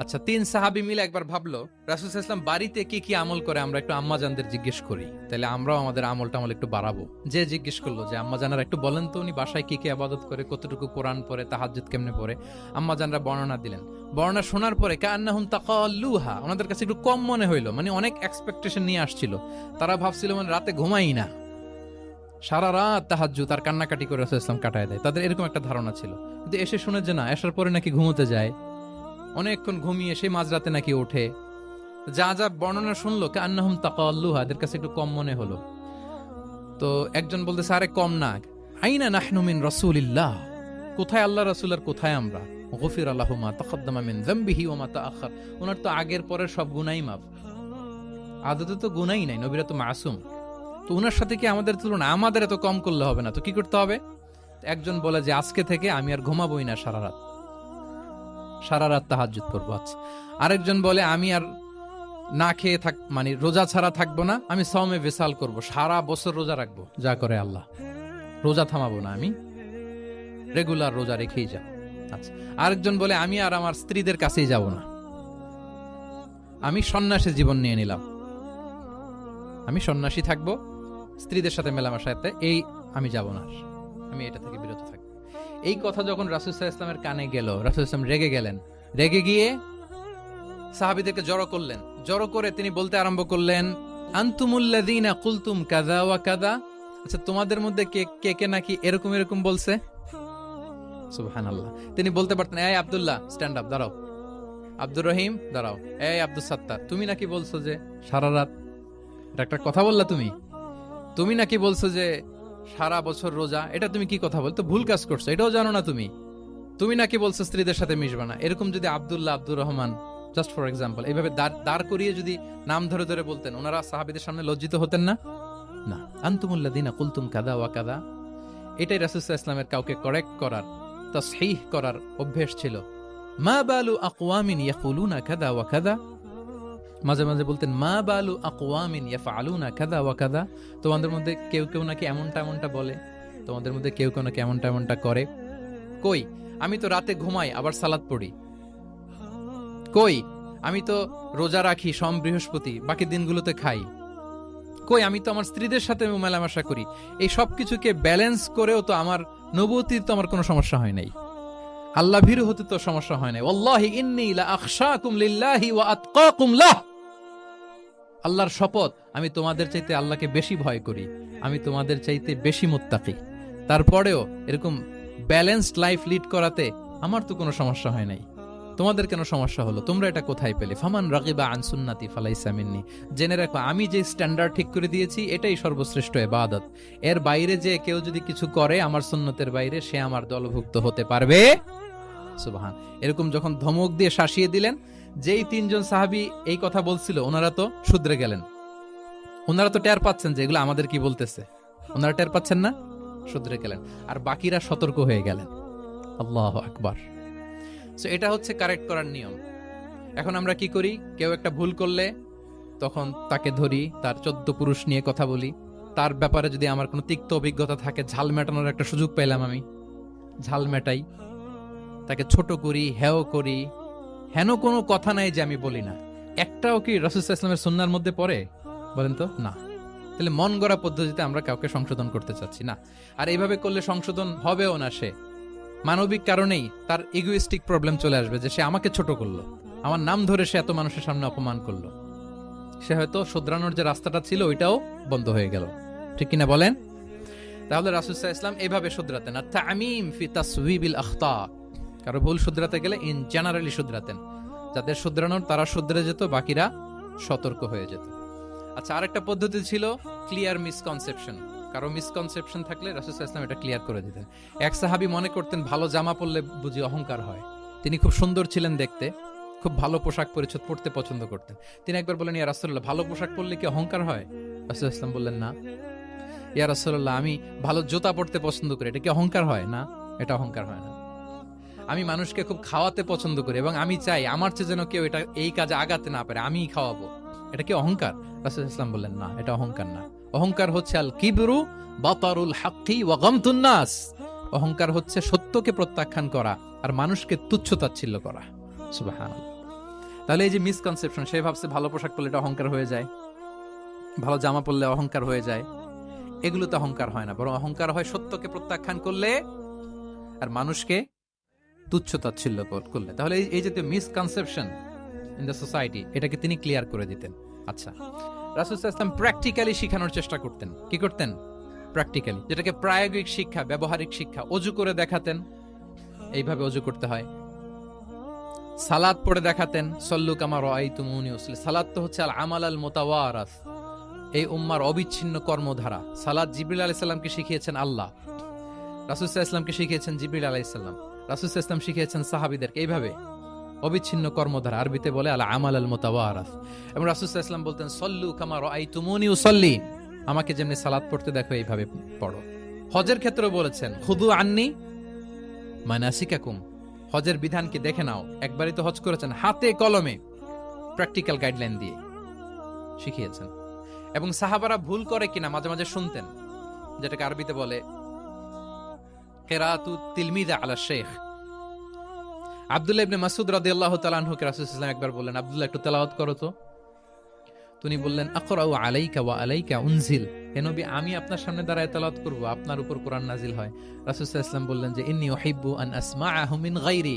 আচ্ছা, 3 সাহাবী মিলে একবার ভাবলো রাসূল সাল্লাল্লাহু আলাইহি ওয়াসাল্লাম বাড়িতে কি কি আমল করে, আমরা একটু আম্মাজানদের জিজ্ঞেস করি, তাহলে আমরাও আমাদের আমল টামল একটু বাড়াবো। যে জিজ্ঞেস করলো যে আম্মাজানারা একটু বলেন তো উনি বাসায় কি কি ইবাদত করে, কতটুকু কোরআন পড়ে, তাহাজ্জুদ কেমনে পড়ে। আম্মাজানরা বর্ণনা দিলেন। বর্ণনা শোনার পরে কান্নাহুম তাকাল্লুহা, ওনাদের কাছে একটু কম মনে হইলো, মানে অনেক এক্সপেকটেশন নিয়ে আসছিল। তারা ভাবছিল মানে রাতে ঘুমাই না, সারা রাত তাহাজ্জুদ আর কান্নাকাটি করে রাসূল সাল্লাল্লাহু আলাইহি ওয়াসাল্লাম কাটায় দেয়, তাদের এরকম একটা ধারণা ছিল। কিন্তু এসে শুনে যে না, আসার পরে নাকি ঘুমোতে যায়, অনেকক্ষণ ঘুমিয়ে সেই মাঝরাতে নাকি ওঠে। যা যা বর্ণনা শুনলো কান্নাহুম তাকাল্লুহা, এদের কাছে একটু কম মনে হলো। তো একজন বলতেছে আরে কম না, আইনা নাহনু মিন রাসূলিল্লাহ, কোথায় আল্লাহ রাসূল আর কোথায় আমরা। গফিরা লাহু মা তাকাদ্দামা মিন যামবিহি ওয়া মা তাআখার, ওনার তো আগের পরের সব গুনাহ মাফ, আদতে তো গুনাহই নাই, নবীরা তো মাসুম। তো ওনার সাথে কি আমাদের তুলনা, আমাদের এত কম করলে হবে না, তো কি করতে হবে? একজন বলে যে আজকে থেকে আমি আর ঘুমাবোই না, সারা রাত তাহাজ্জুদ পড়বো। আচ্ছা, আরেকজন বলে আমি আর না খেয়ে মানে রোজা ছাড়া থাকবো না, আমি সাওমে ভিসাল করব, সারা বছর রোজা রাখবো, যা করে আল্লাহ, রোজা থামাবো না, আমি রেগুলার রোজা রেখেই যাব। আচ্ছা, আরেকজন বলে আমি আর আমার স্ত্রীদের কাছেই যাব না, আমি সন্ন্যাসী জীবন নিয়ে নিলাম, আমি সন্ন্যাসী থাকবো, স্ত্রীদের সাথে মেলামেশাতে এই আমি যাব না, আমি এটা থেকে বিরত থাকবো। এই কথা যখন রাসূল সাল্লাল্লাহু আলাইহি ওয়াসাল্লামের কানে গেল, রাসূল সাল্লাল্লাহু আলাইহি ওয়াসাল্লাম রেগে গেলেন। রেগে গিয়ে সাহাবীদেরকে জড়ো করলেন, জড়ো করে তিনি বলতে আরম্ভ করলেন, আনতুমুল্লাযীনা কুলতুম কাযা ওয়া কাযা, আচ্ছা তোমাদের মধ্যে কে কে নাকি এরকম এরকম বলছে। সুবহানাল্লাহ। তিনি বলতে পারতেন এই আব্দুল্লাহ স্ট্যান্ড আপ, দাঁড়াও, আব্দুর রহিম দাঁড়াও, এই আব্দুস সাত্তার তুমি নাকি বলছো যে সারা রাত, এটা একটা কথা বললা তুমি নাকি বলছো যে সারা বছর রোজা, এটা তুমি কি কথা বলতো, ভুল কাজ করছো, এটাও জানো না তুমি নাকি বলছো স্ত্রীদের সাথে মিশবা না। এরকম যদি Abdullah, Abdur Rahman, just for example, এইভাবে দাঁড় করিয়ে যদি নাম ধরে ধরে বলতেন, ওনারা সাহাবীদের সামনে লজ্জিত হতেন না? না, আনতুমুল্লাযীনা কুলতুম কাযা ওয়া কাযা, এটাই রাসূল সাল্লাল্লাহু আলাইহি ওয়াসাল্লামের কাউকে কারেক্ট করার, তাসহিহ করার অভ্যাস ছিল। মা বালু আকওয়ামিন ইয়াকুলুনা কাযা ওয়া কাযা, মাঝে মাঝে বলতেন মা বালু আকওয়ামিন ইয়াফআলুনা কাযা ওয়া কাযা, তোমাদের মধ্যে কেউ কেউ নাকি এমনটা বলে, তোমাদের মধ্যে কেউ কেউ নাকি এমনটা করে। কই, আমি তো রাতে ঘুমাই আবার সালাত পড়ি, কই আমি তো রোজা রাখি সোম বৃহস্পতি, বাকি দিনগুলোতে খাই, কই আমি তো আমার স্ত্রীদের সাথে মেলামেশা করি, এই সব কিছুকে ব্যালেন্স করেও তো আমার নবুয়তির তো আমার কোনো সমস্যা হয় নাই, আল্লাহ ভীরু হতে তো সমস্যা হয় নাই। ওয়াল্লাহি ইন্নী লা আখশাকুম লিল্লাহি ওয়া আতকাকুম লাহ, আল্লাহর শপথ আমি তোমাদের চাইতে আল্লাহকে বেশি ভয় করি, আমি তোমাদের চাইতে বেশি মুত্তাকি। তারপরেও এরকম ব্যালেন্সড লাইফ লিড করাতে আমার তো কোনো সমস্যা হয় নাই, তোমাদের কেন সমস্যা হলো, তোমরা এটা কোথায় পেলে? ফামান রাগিবা আন সুন্নতি ফালাইসা মিন্নি, জেনে রাখো আমি যে স্ট্যান্ডার্ড ঠিক করে দিয়েছি এটাই সর্বশ্রেষ্ঠ ইবাদত, এর বাইরে যে কেউ যদি কিছু করে আমার সুন্নতের বাইরে, সে আমার দলভুক্ত হতে পারবে। সুবহান। এরকম যখন ধমক দিয়ে শাসিয়ে দিলেন, যেই 3 জন সাহাবী এই কথা বলছিল ওনারা তো শুধরে গেলেন, ওনারা তো টের পাচ্ছেন যে এগুলো আমাদের কি বলতেছে, ওনারা টের পাচ্ছেন না, শুধরে গেলেন, আর বাকিরা সতর্ক হয়ে গেলেন। আল্লাহু আকবার। সো এটা হচ্ছে কারেক্ট করার নিয়ম। এখন আমরা কি করি, কেউ একটা ভুল করলে তখন তাকে ধরি, তার 14 পুরুষ নিয়ে কথা বলি, তার ব্যাপারে যদি আমার কোনো তিক্ত অভিজ্ঞতা থাকে, ঝাল মেটানোর একটা সুযোগ পেলাম, আমি ঝাল মেটাই, তাকে ছোট করি, হেয় করি। হেন কোনো কথা নাই যে আমি বলি না। একটাও কি রাসূল সাল্লাল্লাহু আলাইহি ওয়াসাল্লামের সুন্নাহর মধ্যে পড়ে? বলেন তো, না। তাহলে মন গড়া পদ্ধতিতে আমরা কাউকে সংশোধন করতে চাচ্ছি না। আর এইভাবে করলে সংশোধন হবেও না। সে মানবিক কারণেই তার ইগোইস্টিক প্রবলেম চলে আসবে যে সে আমাকে ছোট করলো, আমার নাম ধরে সে এত মানুষের সামনে অপমান করলো। সে হয়তো শুধরানোর যে রাস্তাটা ছিল ওইটাও বন্ধ হয়ে গেল। ঠিক কিনা বলেন? তাহলে রাসূল সাল্লাল্লাহু আলাইহি ওয়াসাল্লাম এইভাবে শুধরাতেন। আর তামিম ফি তাসওয়িবিল আখতা, কারো ভুল শুধরাতে গেলে ইন জেনারেলি শুধরাতেন। যাদের শুধরানোর তারা শুধরে যেত, বাকিরা সতর্ক হয়ে যেত। আচ্ছা, আরেকটা পদ্ধতি ছিল ক্লিয়ার মিসকনসেপশন। কারো মিসকনসেপশন থাকলে রাসূল সাল্লাল্লাহু আলাইহি ওয়াসাল্লাম এটা ক্লিয়ার করে দিতেন। এক সাহাবী মনে করতেন ভালো জামা পরলে বুঝি অহংকার হয়। তিনি খুব সুন্দর ছিলেন দেখতে, খুব ভালো পোশাক পরিচ্ছদ পরতে পছন্দ করতেন। তিনি একবার বললেন, ইয়া রাসূলুল্লাহ, ভালো পোশাক পরলে কি অহংকার হয়? রাসূল সাল্লাল্লাহু আলাইহি ওয়াসাল্লাম বললেন, না। ইয়া রাসূলুল্লাহ, আমি ভালো জুতা পরতে পছন্দ করি, এটা কি অহংকার হয়? না, এটা অহংকার হয় না। আমি মানুষকে খুব খাওয়াতে পছন্দ করি এবং আমি চাই আমার চেয়ে যেন কেউ এটা এই কাজে আগাতে না পারে, আমিই খাওয়াবো, এটা কি অহংকার? রাসূল ইসলাম বললেন, না, এটা অহংকার না। অহংকার হচ্ছে আল কিবরু বাতারুল হাক্কি ওয়া গামতুন নাস। অহংকার হচ্ছে সত্যকে প্রত্যাখ্যান করা আর মানুষকে তুচ্ছ-তাচ্ছিল্য করা। সুবহানাল্লাহ। তাহলে এই যে মিসকনসেপশন, সে ভাবছে ভালো পোশাক পরলে এটা অহংকার হয়ে যায়, ভালো জামা পরলে অহংকার হয়ে যায়, এগুলো তো অহংকার হয় না। বরং অহংকার হয় সত্যকে প্রত্যাখ্যান করলে আর মানুষকে তুচ্ছ-তাচ্ছিল্য করলে। তাহলে এই জাতীয় মিসকনসেপশন ইন দ্য সোসাইটি, এটাকে তিনি ক্লিয়ার করে দিতেন। আচ্ছা, রাসূল সাল্লাল্লাহু আলাইহি ওয়াসাল্লাম প্র্যাকটিক্যালি শিখানোর চেষ্টা করতেন। কি করতেন? প্র্যাকটিক্যালি, যেটাকে প্রায়োগিক শিক্ষা, ব্যবহারিক শিক্ষা। অজু করে দেখাতেন, এইভাবে অজু করতে হয়। সালাত পড়ে দেখাতেন, সল্লু কামা রাআইতুমুনি উসাল্লি। সালাত তো হচ্ছে আল আমাল আল মুতাওয়ারাস, এই উম্মার অবিচ্ছিন্ন কর্মধারা। সালাত জিবরিল আলাইহিস সালামকে শিখিয়েছেন আল্লাহ, রাসূল সাল্লাল্লাহু আলাইহি ওয়াসাল্লামকে শিখিয়েছেন জিবরিল আলাইহিস সালাম, রাসূল সাল্লাল্লাহু আলাইহি ওয়াসাল্লাম শিখিয়েছেন সাহাবীদেরকে। এইভাবে অবিচ্ছিন্ন কর্মধারা, আরবিতে বলে আল আমাল আল মুতাওয়ারাস। এবং রাসূল সাল্লাল্লাহু আলাইহি ওয়াসাল্লাম বলতেন, সল্লু কামা রাআইতুমুনি উসাল্লি, আমাকে যেমনি সালাত পড়তে দেখো এইভাবে পড়ো। হজের ক্ষেত্রে বলেছেন, খুদু আন্নি মানাসিকাকুম, হজের বিধানকে দেখে নাও। একবারই তো হজ করেছেন, হাতে কলমে প্র্যাকটিক্যাল গাইডলাইন দিয়ে শিখিয়েছেন। এবং সাহাবারা ভুল করে কিনা মাঝে মাঝে শুনতেন, যেটাকে আরবিতে বলে কিরাআতু তিলমিযা আলা শাইখ। আব্দুল্লাহ ইবনে মাসউদ রাদিয়াল্লাহু তাআলা আনহুকে রাসূল সাল্লাল্লাহু আলাইহি ওয়াসাল্লাম একবার বললেন, আব্দুল্লাহ একটু তেলাওয়াত করো তো। তিনি বললেন, আকরাউ আলাইকা ওয়া আলাইকা উনজিল, হে নবী, আমি আপনার সামনে দাঁড়ায় তেলাওয়াত করব, আপনার উপর কোরআন নাজিল হয়। রাসূল সাল্লাল্লাহু আলাইহি ওয়াসাল্লাম বললেন যে, ইন্নী উহিব্বু আন আসমাআহু মিন গায়রি,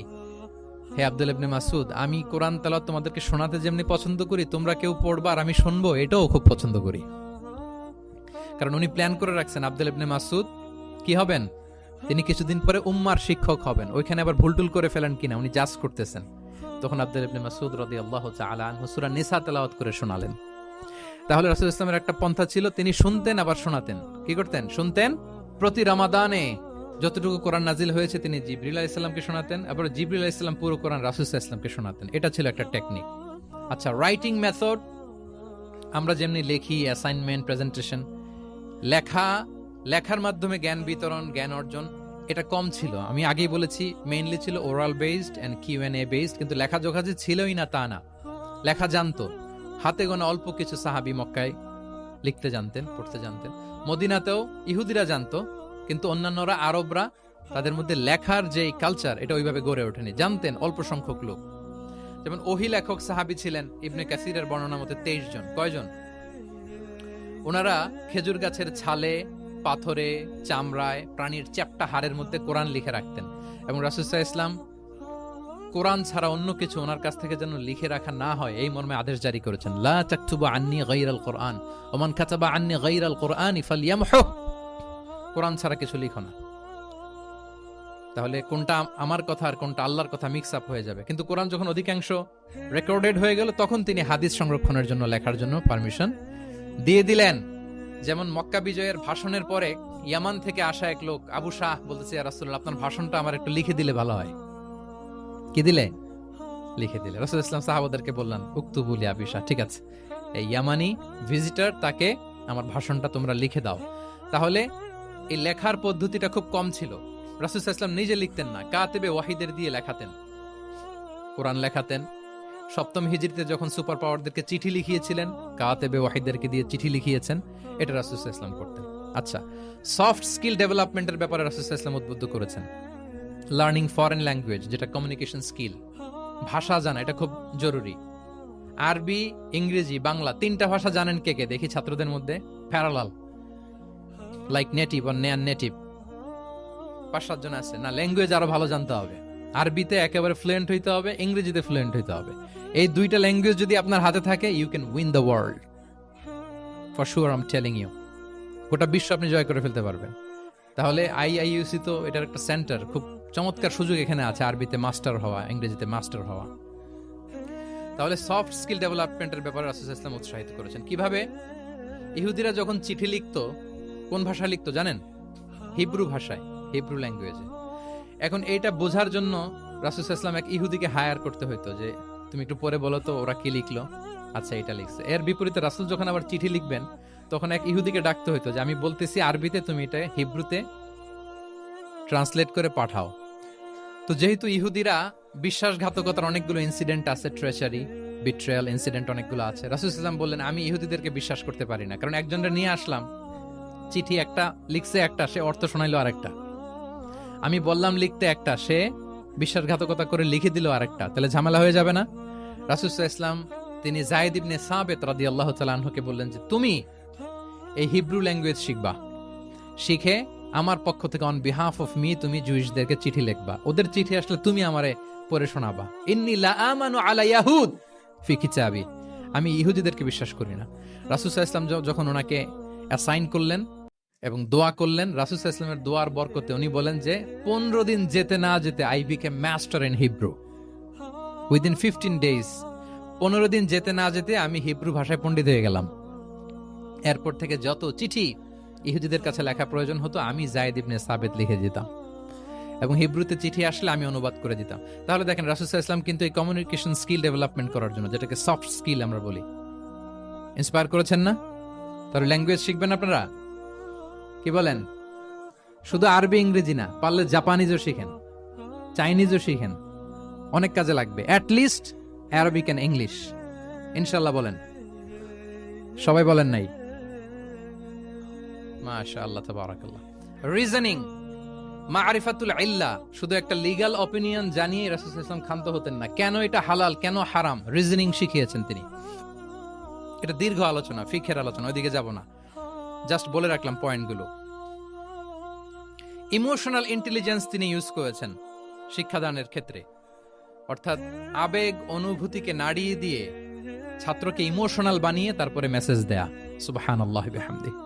হে আব্দুল্লাহ ইবনে মাসউদ, আমি কোরআন তেলাওয়াত তোমাদেরকে শোনাতে যেমনি পছন্দ করি, তোমরা কেউ পড়বা আর আমি শুনবো, এটাও খুব পছন্দ করি। কারণ উনি প্ল্যান করে রাখছেন আব্দুল্লাহ ইবনে মাসউদ কি হবেন, তিনি কিছুদিন পরে উম্মার শিক্ষক হবেন। ওইখানে আবার ভুলটুল করে ফেলেন কিনা উনি জাজ করতেছেন। তখন আব্দুল্লাহ ইবনে মাসউদ রাদিয়াল্লাহু তাআলা আনহু সূরা নিসা তেলাওয়াত করে শোনালেন। তাহলে রাসূল ইসলামের একটা পন্থা ছিল, তিনি শুনতেন আবার শোনাতেন। কি করতেন? শুনতেন। প্রতি রমাদানে যতটুকু কোরআন নাজিল হয়েছে তিনি জিবরিল আলাইহিস সালামকে শোনাতেন, আবার জিবরিল আলাইহিস সালাম পুরো কোরআন রাসূল সাল্লাল্লাহু আলাইহি ওয়াসাল্লামকে শোনাতেন। এটা ছিল একটা টেকনিক। আচ্ছা, রাইটিং মেথড, আমরা যেমনি লেখি, অ্যাসাইনমেন্ট, প্রেজেন্টেশন, লেখার মাধ্যমে জ্ঞান বিতরণ, জ্ঞান অর্জন, এটা কম ছিল। আমি আগেই বলেছি, মেইনলি ছিল oral based and QnA based. কিন্তু লেখা যোখা যে ছিলই না তা না, লেখা জানতো। হাতে গোনা অল্প কিছু সাহাবী মক্কায় লিখতে জানতেন, পড়তে জানতেন। মদিনাতেও ইহুদিরা জানতো, কিন্তু অন্যান্যরা, আরবরা, তাদের মধ্যে লেখার যে কালচার, এটা ওইভাবে গড়ে ওঠেনি। জানতেন অল্প সংখ্যক লোক। যেমন ওহী লেখক সাহাবী ছিলেন ইবনে কাসিরের বর্ণনা মতে 23 জন। কয়জন? ওনারা খেজুর গাছের ছালে, পাথরে, চামড়ায়, প্রাণীর চ্যাপ্টা হাড়ের মধ্যে কোরআন লিখে রাখতেন। এবং রাসূল সাল্লাল্লাহু আলাইহি ওয়াসাল্লাম কোরআন ছাড়া অন্য কিছু ওনার কাছ থেকে যেন লিখে রাখা না হয়, এই মর্মে আদেশ জারি করেছেন, লা তাকতুবু আন্নী গায়রাল কোরআন ওয়া মান কাতাবা আন্নী গায়রাল কোরআনি ফালইয়ামহু, কোরআন ছাড়া কিছু লিখো না। তাহলে কোনটা আমার কথা আর কোনটা আল্লাহর কথা মিক্স আপ হয়ে যাবে। কিন্তু কোরআন যখন অধিকাংশ রেকর্ডেড হয়ে গেল, তখন তিনি হাদিস সংরক্ষণের জন্য, লেখার জন্য পারমিশন দিয়ে দিলেন। যেমন মক্কা বিজয়ের ভাষণের পরে ইয়ামান থেকে আসা এক লোক আবু শাহ বলতেছে, ইয়া রাসূলুল্লাহ, আপনার ভাষণটা আমার একটু লিখে দিলে ভালো হয়। কি দিলে? লিখে দিলে। রাসূল ইসলাম সাহাবাদেরকে বললেন, উক্তুবু লি আবি শাহ, ঠিক আছে, এই ইয়ামানি ভিজিটর, তাকে আমার ভাষণটা তোমরা লিখে দাও। তাহলে এই লেখার পদ্ধতিটা খুব কম ছিল। রাসূল সাল্লাল্লাহু আলাইহি ওয়াসাল্লাম নিজে লিখতেন না, কাতিবে ওয়াহিদের দিয়ে লেখাতেন, কোরআন লেখাতেন। সপ্তম হিজরিতে যখন সুপার পাওয়ারদেরকে চিঠি লিখিয়েছিলেন, কাতেবে ওয়াহিদদেরকে দিয়ে চিঠি লিখিয়েছেন, এটা রাসূল সাল্লাল্লাহু আলাইহি ওয়াসাল্লাম করতেন। আচ্ছা, সফট স্কিল ডেভেলপমেন্টের ব্যাপারে রাসূল সাল্লাল্লাহু আলাইহি ওয়াসাল্লাম উদ্বুদ্ধ করেছেন। লার্নিং ফরেন ল্যাঙ্গুয়েজ, যেটা কমিউনিকেশন স্কিল, ভাষা জানা, এটা খুব জরুরি। আরবি, ইংরেজি, বাংলা, তিনটা ভাষা জানেন কে কে দেখি ছাত্রদের মধ্যে? প্যারালাল, লাইক নেটিভ আর নেয়ার নেটিভ, 5-7 জন আছে না? ল্যাঙ্গুয়েজ আরো ভালো জানতে হবে। আরবিতে একেবারে ফ্লুয়েন্ট হইতে হবে, ইংরেজিতে ফ্লুয়েন্ট হইতে হবে। এই দুইটা ল্যাঙ্গুয়েজ যদি আপনার হাতে থাকে, you can win the world for sure, I am telling you. গোটা বিশ্ব আপনি জয় করে ফেলতে পারবেন। তাহলে আইআইইউসি তো এটার একটা সেন্টার, খুব চমৎকার সুযোগ এখানে আছে আরবিতে মাস্টার হওয়া, ইংরেজিতে মাস্টার হওয়া। তাহলে সফট স্কিল ডেভেলপমেন্টের ব্যাপারে রাসূল সাল্লাল্লাহু আলাইহি ওয়াসাল্লাম উৎসাহিত করেছেন। কিভাবে? ইহুদিরা যখন চিঠি লিখতো, কোন ভাষা লিখতো জানেন? হিব্রু ভাষায়, হিব্রু ল্যাঙ্গুয়েজে। এখন এইটা বোঝার জন্য রাসূল সাল্লাল্লাহু আলাইহি ওয়াসাল্লাম এক ইহুদিকে হায়ার করতে হইতো, যে তুমি একটু পরে বলো তো ওরা কি লিখলো। আচ্ছা, এটা লিখছে। এর বিপরীতে রাসূল যখন আবার চিঠি লিখবেন, তখন এক ইহুদিকে ডাকতে হইতো যে আমি বলতেছি আরবিতে, তুমি এটা হিব্রুতে ট্রান্সলেট করে পাঠাও। তো যেহেতু ইহুদিরা বিশ্বাসঘাতকতার অনেকগুলো ইনসিডেন্ট আছে, ট্রেচারি, বিট্রেয়াল ইনসিডেন্ট অনেকগুলো আছে, রাসূল সাল্লাল্লাহু আলাইহি ওয়াসাল্লাম বললেন আমি ইহুদিদেরকে বিশ্বাস করতে পারি না, কারণ একজনটা নিয়ে আসলাম, চিঠি একটা লিখছে একটা, সে অর্থ শোনাইলো আরেকটা। আমি বললাম লিখতে একটা, সে বিশ্বাসঘাতকতা করে লিখে দিল আরেকটা, তাহলে ঝামেলা হয়ে যাবে না? রাসূল সাল্লাল্লাহু আলাইহি ওয়াসাল্লাম তিনি যায়েদ ইবনে সাবিত রাদিয়াল্লাহু তাআলা আনহুকে বললেন যে তুমি এই হিব্রু ল্যাঙ্গুয়েজ শিখবা, শিখে আমার পক্ষ থেকে অন বিহাফ অফ মি তুমি জুইশদেরকে চিঠি লিখবা, ওদের চিঠি আসলে তুমি আমারে পড়ে শোনাবা। ইন্নী লা আমানু আলা ইয়াহুদ ফি কিতাবি, আমি ইহুদিদেরকে বিশ্বাস করি না। রাসূল সাল্লাল্লাহু আলাইহি ওয়াসাল্লাম যখন ওনাকে অ্যাসাইন করলেন এবং দোয়া করলেন, রাসূল সাল্লাল্লাহু আলাইহি ওয়াসাল্লামের দোয়ার বরকতে উনি বলেন যে 15 দিন যেতে না যেতে I became master in Hebrew within 15 days. 15 দিন যেতে না যেতে আমি হিব্রু ভাষায় পণ্ডিত হয়ে গেলাম। এরপর থেকে যত চিঠি ইহুদিদের কাছে লেখা প্রয়োজন হতো, আমি যায়েদ ইবনে সাবিত লিখে দিতাম, এবং হিব্রুতে চিঠি আসলে আমি অনুবাদ করে দিতাম। তাহলে দেখেন রাসূল সাল্লাল্লাহু আলাইহি ওয়াসাল্লাম কিন্তু এই কমিউনিকেশন স্কিল ডেভেলপমেন্ট করার জন্য, যেটাকে সফট স্কিল আমরা বলি, ইন্সপায়ার করেছেন না? তাহলে ল্যাঙ্গুয়েজ শিখবেন আপনারা, কি বলেন? শুধু আরবি ইংরেজি না, পারলে জাপানিজও শিখেন, চাইনিজও শিখেন, অনেক কাজে লাগবে। At least Arabic and English, ইনশাআল্লাহ বলেন। সবাই বলেন নাই? মাশাআল্লাহ, তাবারাকাল্লাহ। রিজনিং, মারিফাতুল ইল্লা, শুধু একটা লিগ্যাল অপিনিয়ন জানিয়ে রাসূল সাল্লাল্লাহু আলাইহি ওয়াসাল্লাম ক্ষান্ত হতেন না। কেন এটা হালাল, কেন হারাম, রিজনিং শিখিয়েছেন তিনি। এটা দীর্ঘ আলোচনা, ফিকহের আলোচনা, ওইদিকে যাব না, জাস্ট বলে রাখলাম পয়েন্টগুলো। ইমোশনাল ইন্টেলিজেন্স তিনি ইউজ করেছেন শিক্ষাদানের ক্ষেত্রে, অর্থাৎ আবেগ অনুভূতিকে নাড়িয়ে দিয়ে ছাত্রকে ইমোশনাল বানিয়ে তারপরে মেসেজ দেয়া। সুবহানাল্লাহি বিহামদিহি।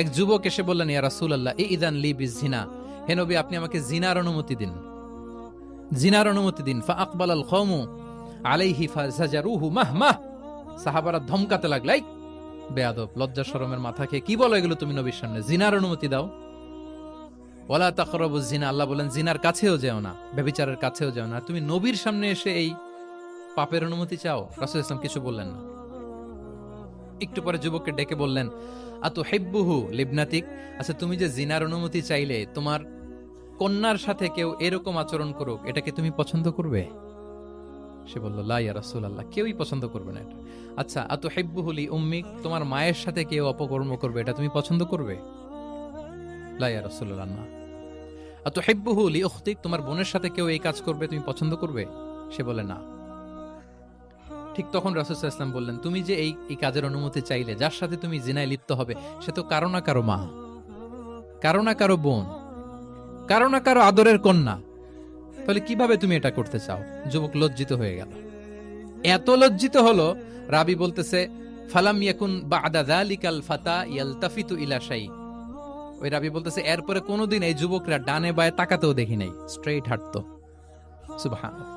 এক যুবক এসে বললেন, ইয়া রাসূলুল্লাহ ইযান লি বিজিনা, হে নবী আপনি আমাকে জিনার অনুমতি দিন, জিনার অনুমতি দিন। ফাআকবালাল কওমু আলাইহি ফাজাজারুহু মাহমাহ, সাহাবারা ধমকাতে লাগলাই, বেয়াদব, লজ্জা শরমের মাথা খেয়ে কি বলো এগুলো তুমি নবীর সামনে, জিনার অনুমতি দাও। ওয়ালা তাকরাবুজ জিনা, আল্লাহ বলেন জিনার কাছেও যেও না, ব্যভিচারের কাছেও যেও না। তুমি নবীর সামনে এসে এই পাপের অনুমতি চাও? রাসূল সাল্লাল্লাহু আলাইহি ওয়াসাল্লাম কিছু বললেন না। একটু পরে যুবককে ডেকে বললেন, আতুহিব্বুহু লিবনাতিক, আচ্ছা তুমি যে জিনার অনুমতি চাইলে, তোমার কন্যার সাথে কেউ এরকম আচরণ করুক, এটাকে তুমি পছন্দ করবে? সে বলল, লা ইয়া রাসূলুল্লাহ, কেউই পছন্দ করবে না এটা। আচ্ছা, আতুহিব্বুহু লি উম্মিক, তোমার মায়ের সাথে কেউ অপকর্ম করবে, এটা তুমি পছন্দ করবে? লা ইয়া রাসূলুল্লাহ, না। আতুহিব্বুহু লি উখতিক, তোমার বোনের সাথে কেউ এই কাজ করবে, তুমি পছন্দ করবে? সে বলে না। ঠিক তখন রাসূল সাল্লাল্লাহু আলাইহি ওয়াসাল্লাম বললেন, তুমি যে এই কাজের অনুমতি চাইলে, যার সাথে তুমি জিনায় লিপ্ত হবে, সে তো কারো না কারো মা, কারো না কারো বোন, কারো না কারো আদরের কন্যা, তাহলে কিভাবে তুমি এটা করতে চাও? যুবক লজ্জিত হয়ে গেল। এত লজ্জিত হলো, রাবি বলতেছে, ফালাম ইয়াকুন বা'দা যালিকাল ফাতা ইয়ালতাফিতু ইলা শাই, ওই রাবি বলতেছে এরপরে কোনোদিন এই যুবকরা ডানে বায়ে তাকাতেও দেখি নাই, স্ট্রেইট হাঁটতো। সুবহানাল্লাহ।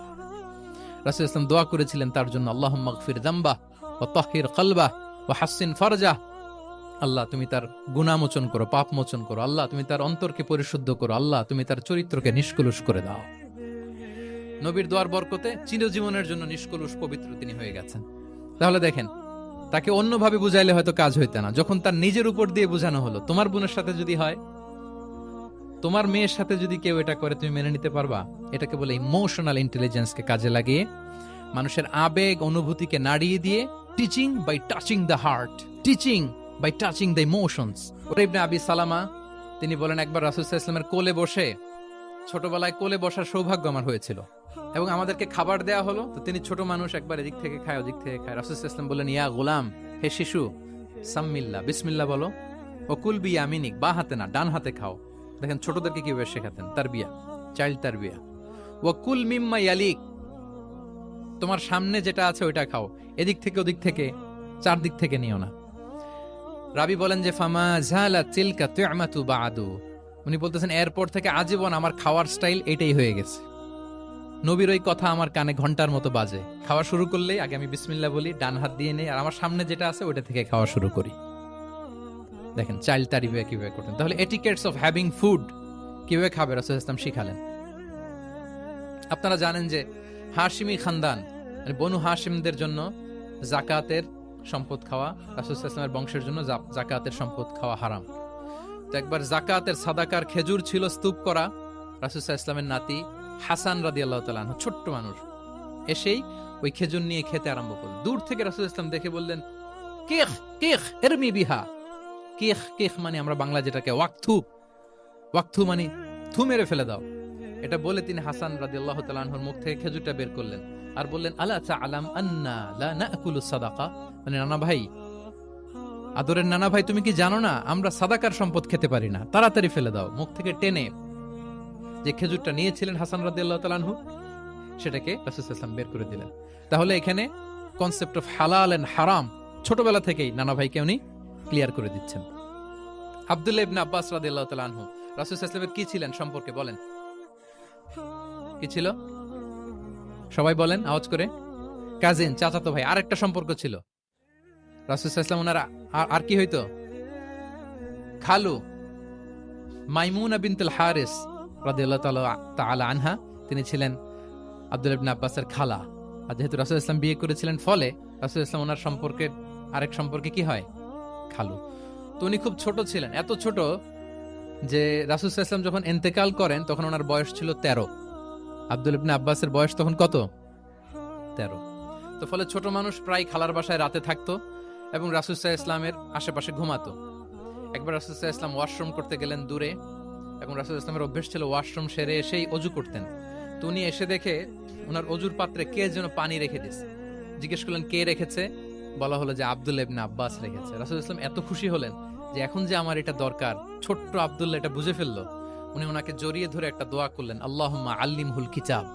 রাসূল সাল্লাল্লাহু আলাইহি ওয়াসাল্লাম দোয়া করেছিলেন তার জন্য, আল্লাহুম্মা গফির যামবাহ ওয়া তাহহির কলবাহ ওয়া হাসসিন ফারজাহ, আল্লাহ তুমি তার গুনাহ মোচন করো, পাপ মোচন করো, আল্লাহ তুমি তার অন্তরকে পরিশুদ্ধ করো, আল্লাহ তুমি তার চরিত্রকে নিষ্কলুষ করে দাও। নবীর দোয়ার বরকতে চিরজীবনের জন্য নিষ্কলুষ পবিত্র তিনি হয়ে গেছেন। তাহলে দেখেন, তাকে অন্যভাবে বুঝাইলে হয়তো কাজ হইতো না, যখন তার নিজের উপর দিয়ে বোঝানো হলো। তোমার বোনের সাথে যদি হয়, তোমার মেয়ের সাথে যদি কেউ এটা করে, তুমি মেনে নিতে পারবা? এটাকে বলে ইমোশনাল ইন্টেলিজেন্সকে কাজে লাগিয়ে মানুষের আবেগ অনুভূতিকে নাড়িয়ে দিয়ে teaching by touching the heart, teaching by touching the emotions. ইবনে আবি সালামা তিনি বলেন, একবার রাসূল সাল্লাল্লাহু আলাইহি ওয়াসাল্লামের কোলে বসে, ছোটবেলায় কোলে বসার সৌভাগ্য আমার হয়েছিল, এবং আমাদেরকে খাবার দেয়া হলো। তো তিনি ছোট মানুষ, একবার এদিক থেকে খায় ওদিক থেকে খায়। রাসূল সাল্লাল্লাহু আলাইহি ওয়াসাল্লাম বললেন, ইয়া গোলাম, হে শিশু, সাম্মিল্লাহ, বিসমিল্লাহ বলো, ও কুল বিয়ামিনিক, বা হাতে না ডান হাতে খাও। দেখেন ছোটদেরকে কিভাবে শেখাতেন, তারবিয়া, চাইল্ড তারবিয়া। ও কুল মিম্মা ইয়ালিক, তোমার সামনে যেটা আছে ওইটা খাও, এদিক থেকে ওদিক থেকে চারদিক থেকে নিও না। রাবি বলেন যে ফামা জালা তিলকা তু'মাতু বাদু, উনি বলতেছেন এরপর থেকে আজীবন আমার খাওয়ার স্টাইল এটাই হয়ে গেছে। নবীর ওই কথা আমার কানে ঘন্টার মতো বাজে। খাওয়া শুরু করলেই আগে আমি বিসমিল্লাহ বলি, ডান হাত দিয়ে নেই, আর আমার সামনে যেটা আছে ওইটা থেকে খাওয়া শুরু করি। দেখেন চাইল্ড তারিফে কিভাবে করতেন। তাহলে এটিকেটস অফ হ্যাভিং ফুড কিভাবে খাবে রাসূল সাল্লাল্লাহু আলাইহি ওয়াসাল্লাম শিখালেন। আপনারা জানেন যে হাশিমি খানদান, মানে বনু হাশিমদের জন্য যাকাতের সম্পদ খাওয়া, রাসূল সাল্লাল্লাহু আলাইহি ওয়াসাল্লামের বংশের জন্য যাকাতের সম্পদ খাওয়া হারাম। তো একবার যাকাতের সাদাকার খেজুর ছিল স্তূপ করা, রাসূল সাল্লাল্লাহু আলাইহি ওয়াসাল্লামের নাতি হাসান রাদিয়াল্লাহু তাআলা আনহু, ছোট্ট মানুষ, এসেই ওই খেজুর নিয়ে খেতে আরম্ভ করলেন। দূর থেকে রাসূল সাল্লাল্লাহু আলাইহি ওয়াসাল্লাম দেখে বললেন, কিখ কিখ ইরমি বিহা। কিখ কিখ মানে আমরা বাংলা যেটাকে ওয়াকথু, ওয়াকথু মানে থু মেরে ফেলে দাও। এটা বলে তিনি হাসান রাদিয়াল্লাহু তাআলা আনহুর মুখ থেকে খেজুরটা বের করলেন আর বললেন, আলা তা'লাম আন্না লা না'কুলু সাদাকা, মানে নানা ভাই, আদরের নানা ভাই, তুমি কি জানো না আমরা সাদাকার সম্পদ খেতে পারি না, তাড়াতাড়ি ফেলে দাও। মুখ থেকে টেনে যে খেজুরটা নিয়েছিলেন হাসান রাদিয়াল্লাহু তাআলা আনহু, সেটাকে রাসূল সাল্লাল্লাহু আলাইহি ওয়াসাল্লাম বের করে দিলেন। তাহলে এখানে কনসেপ্ট অফ হালাল এন্ড হারাম ছোটবেলা থেকেই নানা ভাইকে উনি ক্লিয়ার করে দিচ্ছেন। আব্দুল্লাহ ইবনে আব্বাস রাদিয়াল্লাহু তাআলা আনহু রাসূল সাল্লাল্লাহু আলাইহি ওয়াসাল্লামের কি ছিলেন সম্পর্কে বলেন, কি ছিল? সবাই বলেন আওয়াজ করে। কাজিন, চাচাতো ভাই। আরেকটা সম্পর্ক ছিল রাসূল সাল্লাল্লাহু আলাইহি ওয়াসাল্লাম ওনার, আর কি হইতো? খালু মাইমুনা বিনতুল হারিস রাদিয়াল্লাহু তাআলা আনহা, তিনি ছিলেন আব্দুল্লাহ ইবনে আব্বাসের খালা। আর যেহেতু রাসূল সাল্লাল্লাহু আলাইহি ওয়াসাল্লাম বিয়ে করেছিলেন, ফলে রাসূল সাল্লাল্লাহু আলাইহি ওয়াসাল্লাম ওনার সম্পর্কের আরেক সম্পর্কে কি হয়? খালু। তো উনি খুব ছোট ছিলেন, এত ছোট যে রাসূল সাল্লাল্লাহু আলাইহি ওয়াসাল্লাম যখন ইন্তেকাল করেন তখন ওনার বয়স ছিল 13। আব্দুল্লাহ ইবনে আব্বাসের বয়স তখন কত? 13। তো ফলে ছোট মানুষ প্রায় খালার বাসায় রাতে থাকতো এবং রাসূল সাল্লাল্লাহু আলাইহি ওয়াসাল্লামের আশেপাশে ঘুমাতো। একবার রাসূল সাল্লাল্লাহু আলাইহি ওয়াসাল্লাম ওয়াশরুম করতে গেলেন দূরে, এবং রাসূল সাল্লাল্লাহু আলাইহি ওয়াসাল্লামের অভ্যেস ছিল ওয়াশরুম সেরে এসেই অজু করতেন। তো উনি এসে দেখে ওনার অজুর পাত্রে কে যেন পানি রেখে দিয়েছে। জিজ্ঞেস করলেন কে রেখেছে, বলা হলো যে আব্দুল্লাহ ইবনে আব্বাস রেখেছে। রাসূল সাল্লাল্লাহু আলাইহি ওয়াসাল্লাম এত খুশি হলেন যে এখন যে আমার এটা দরকার, ছোট্ট আব্দুল্লাহ এটা বুঝে ফেললো। উনি ওনাকে জড়িয়ে ধরে একটা দোয়া করলেন, আল্লাহুম্মা আল্লিমহুল কিতাব,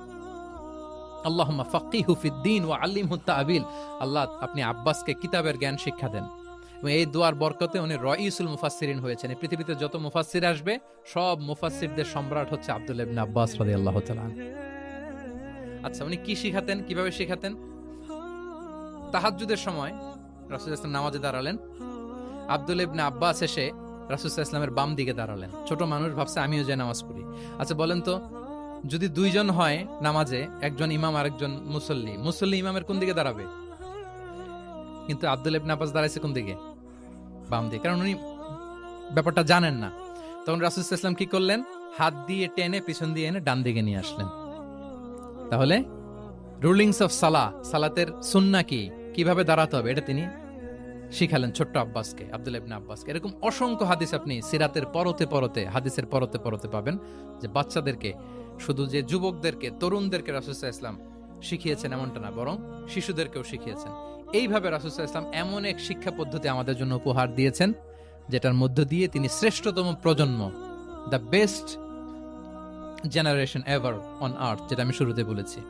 আল্লাহুম্মা ফাক্কিহু ফিদ্দীন ওয়া আল্লিমহুত তা'বিল। আল্লাহ, আপনি আব্বাসকে কিতাবের জ্ঞান শিক্ষা দেন। এবং এই দোয়ার বরকতে উনি রাইসুল মুফাসসিরিন হয়েছেন। এই পৃথিবীতে যত মুফাসসির আসবে সব মুফাসসিরদের সম্রাট হচ্ছে আব্দুল্লাহ ইবনে আব্বাস রাদিয়াল্লাহু তাআলা। আচ্ছা, উনি কি শিখাতেন, কিভাবে শিখাতেন? তাহাজ্জুদের সময় রাসূল সাল্লাল্লাহু আলাইহি ওয়াসাল্লাম নামাজে দাঁড়ালেন, আব্দুল্লাহ ইবনে আব্বাস এসে রাসূল সাল্লাল্লাহু আলাইহি ওয়াসাল্লামের বাম দিকে দাঁড়ালেন। ছোট মানুষ ভাবছে আমিও যাই নামাজ পড়ি। আচ্ছা বলেন তো, যদি দুইজন হয় নামাজে, একজন ইমাম আর একজন মুসল্লি, মুসল্লি ইমামের কোন দিকে দাঁড়াবে? কিন্তু আব্দুল্লাহ ইবনে আব্বাস দাঁড়াইছে কোন দিকে? বাম দিকে, কারণ উনি ব্যাপারটা জানেন না। তখন রাসূল সাল্লাল্লাহু আলাইহি ওয়াসাল্লাম কি করলেন? হাত দিয়ে টেনে পিছন দিয়ে এনে ডান দিকে নিয়ে আসলেন। তাহলে রুলিংস অফ সালাতের সুন্নাহ কি, কিভাবে দাঁড়াতে হবে, এটা তিনি শিখালেন ছোট্ট আব্বাসকে, আব্দুল্লাহ ইবনে আব্বাসকে। এরকম অসংখ্য হাদিস আপনি সিরাতের পরতে পরতে, হাদিসের পরতে পরতে পাবেন, যে বাচ্চাদেরকে, শুধু যে যুবকদেরকে, তরুণদেরকে রাসূল সাল্লাল্লাহু আলাইহি ওয়াসাল্লাম শিখিয়েছেন এমনটা না, বরং শিশুদেরকেও শিখিয়েছেন। এইভাবে রাসূল সাল্লাল্লাহু আলাইহি ওয়াসাল্লাম এমন এক শিক্ষা পদ্ধতি আমাদের জন্য উপহার দিয়েছেন, যেটার মধ্য দিয়ে তিনি শ্রেষ্ঠতম প্রজন্ম, the best generation ever on earth, যেটা আমি শুরুতে বলেছি,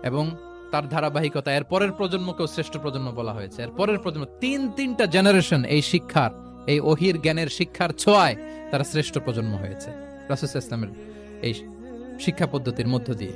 এবং তার ধারাবাহিকতা এর পরের প্রজন্মকেও শ্রেষ্ঠ প্রজন্ম বলা হয়েছে। এর পরের প্রজন্ম, তিনটা জেনারেশন এই শিক্ষার, এই ওহির জ্ঞানের শিক্ষার ছোঁয়ায় তারা শ্রেষ্ঠ প্রজন্ম হয়েছে রাসূল সাল্লাল্লাহু আলাইহি ওয়াসাল্লামের এই শিক্ষা পদ্ধতির মধ্য দিয়ে।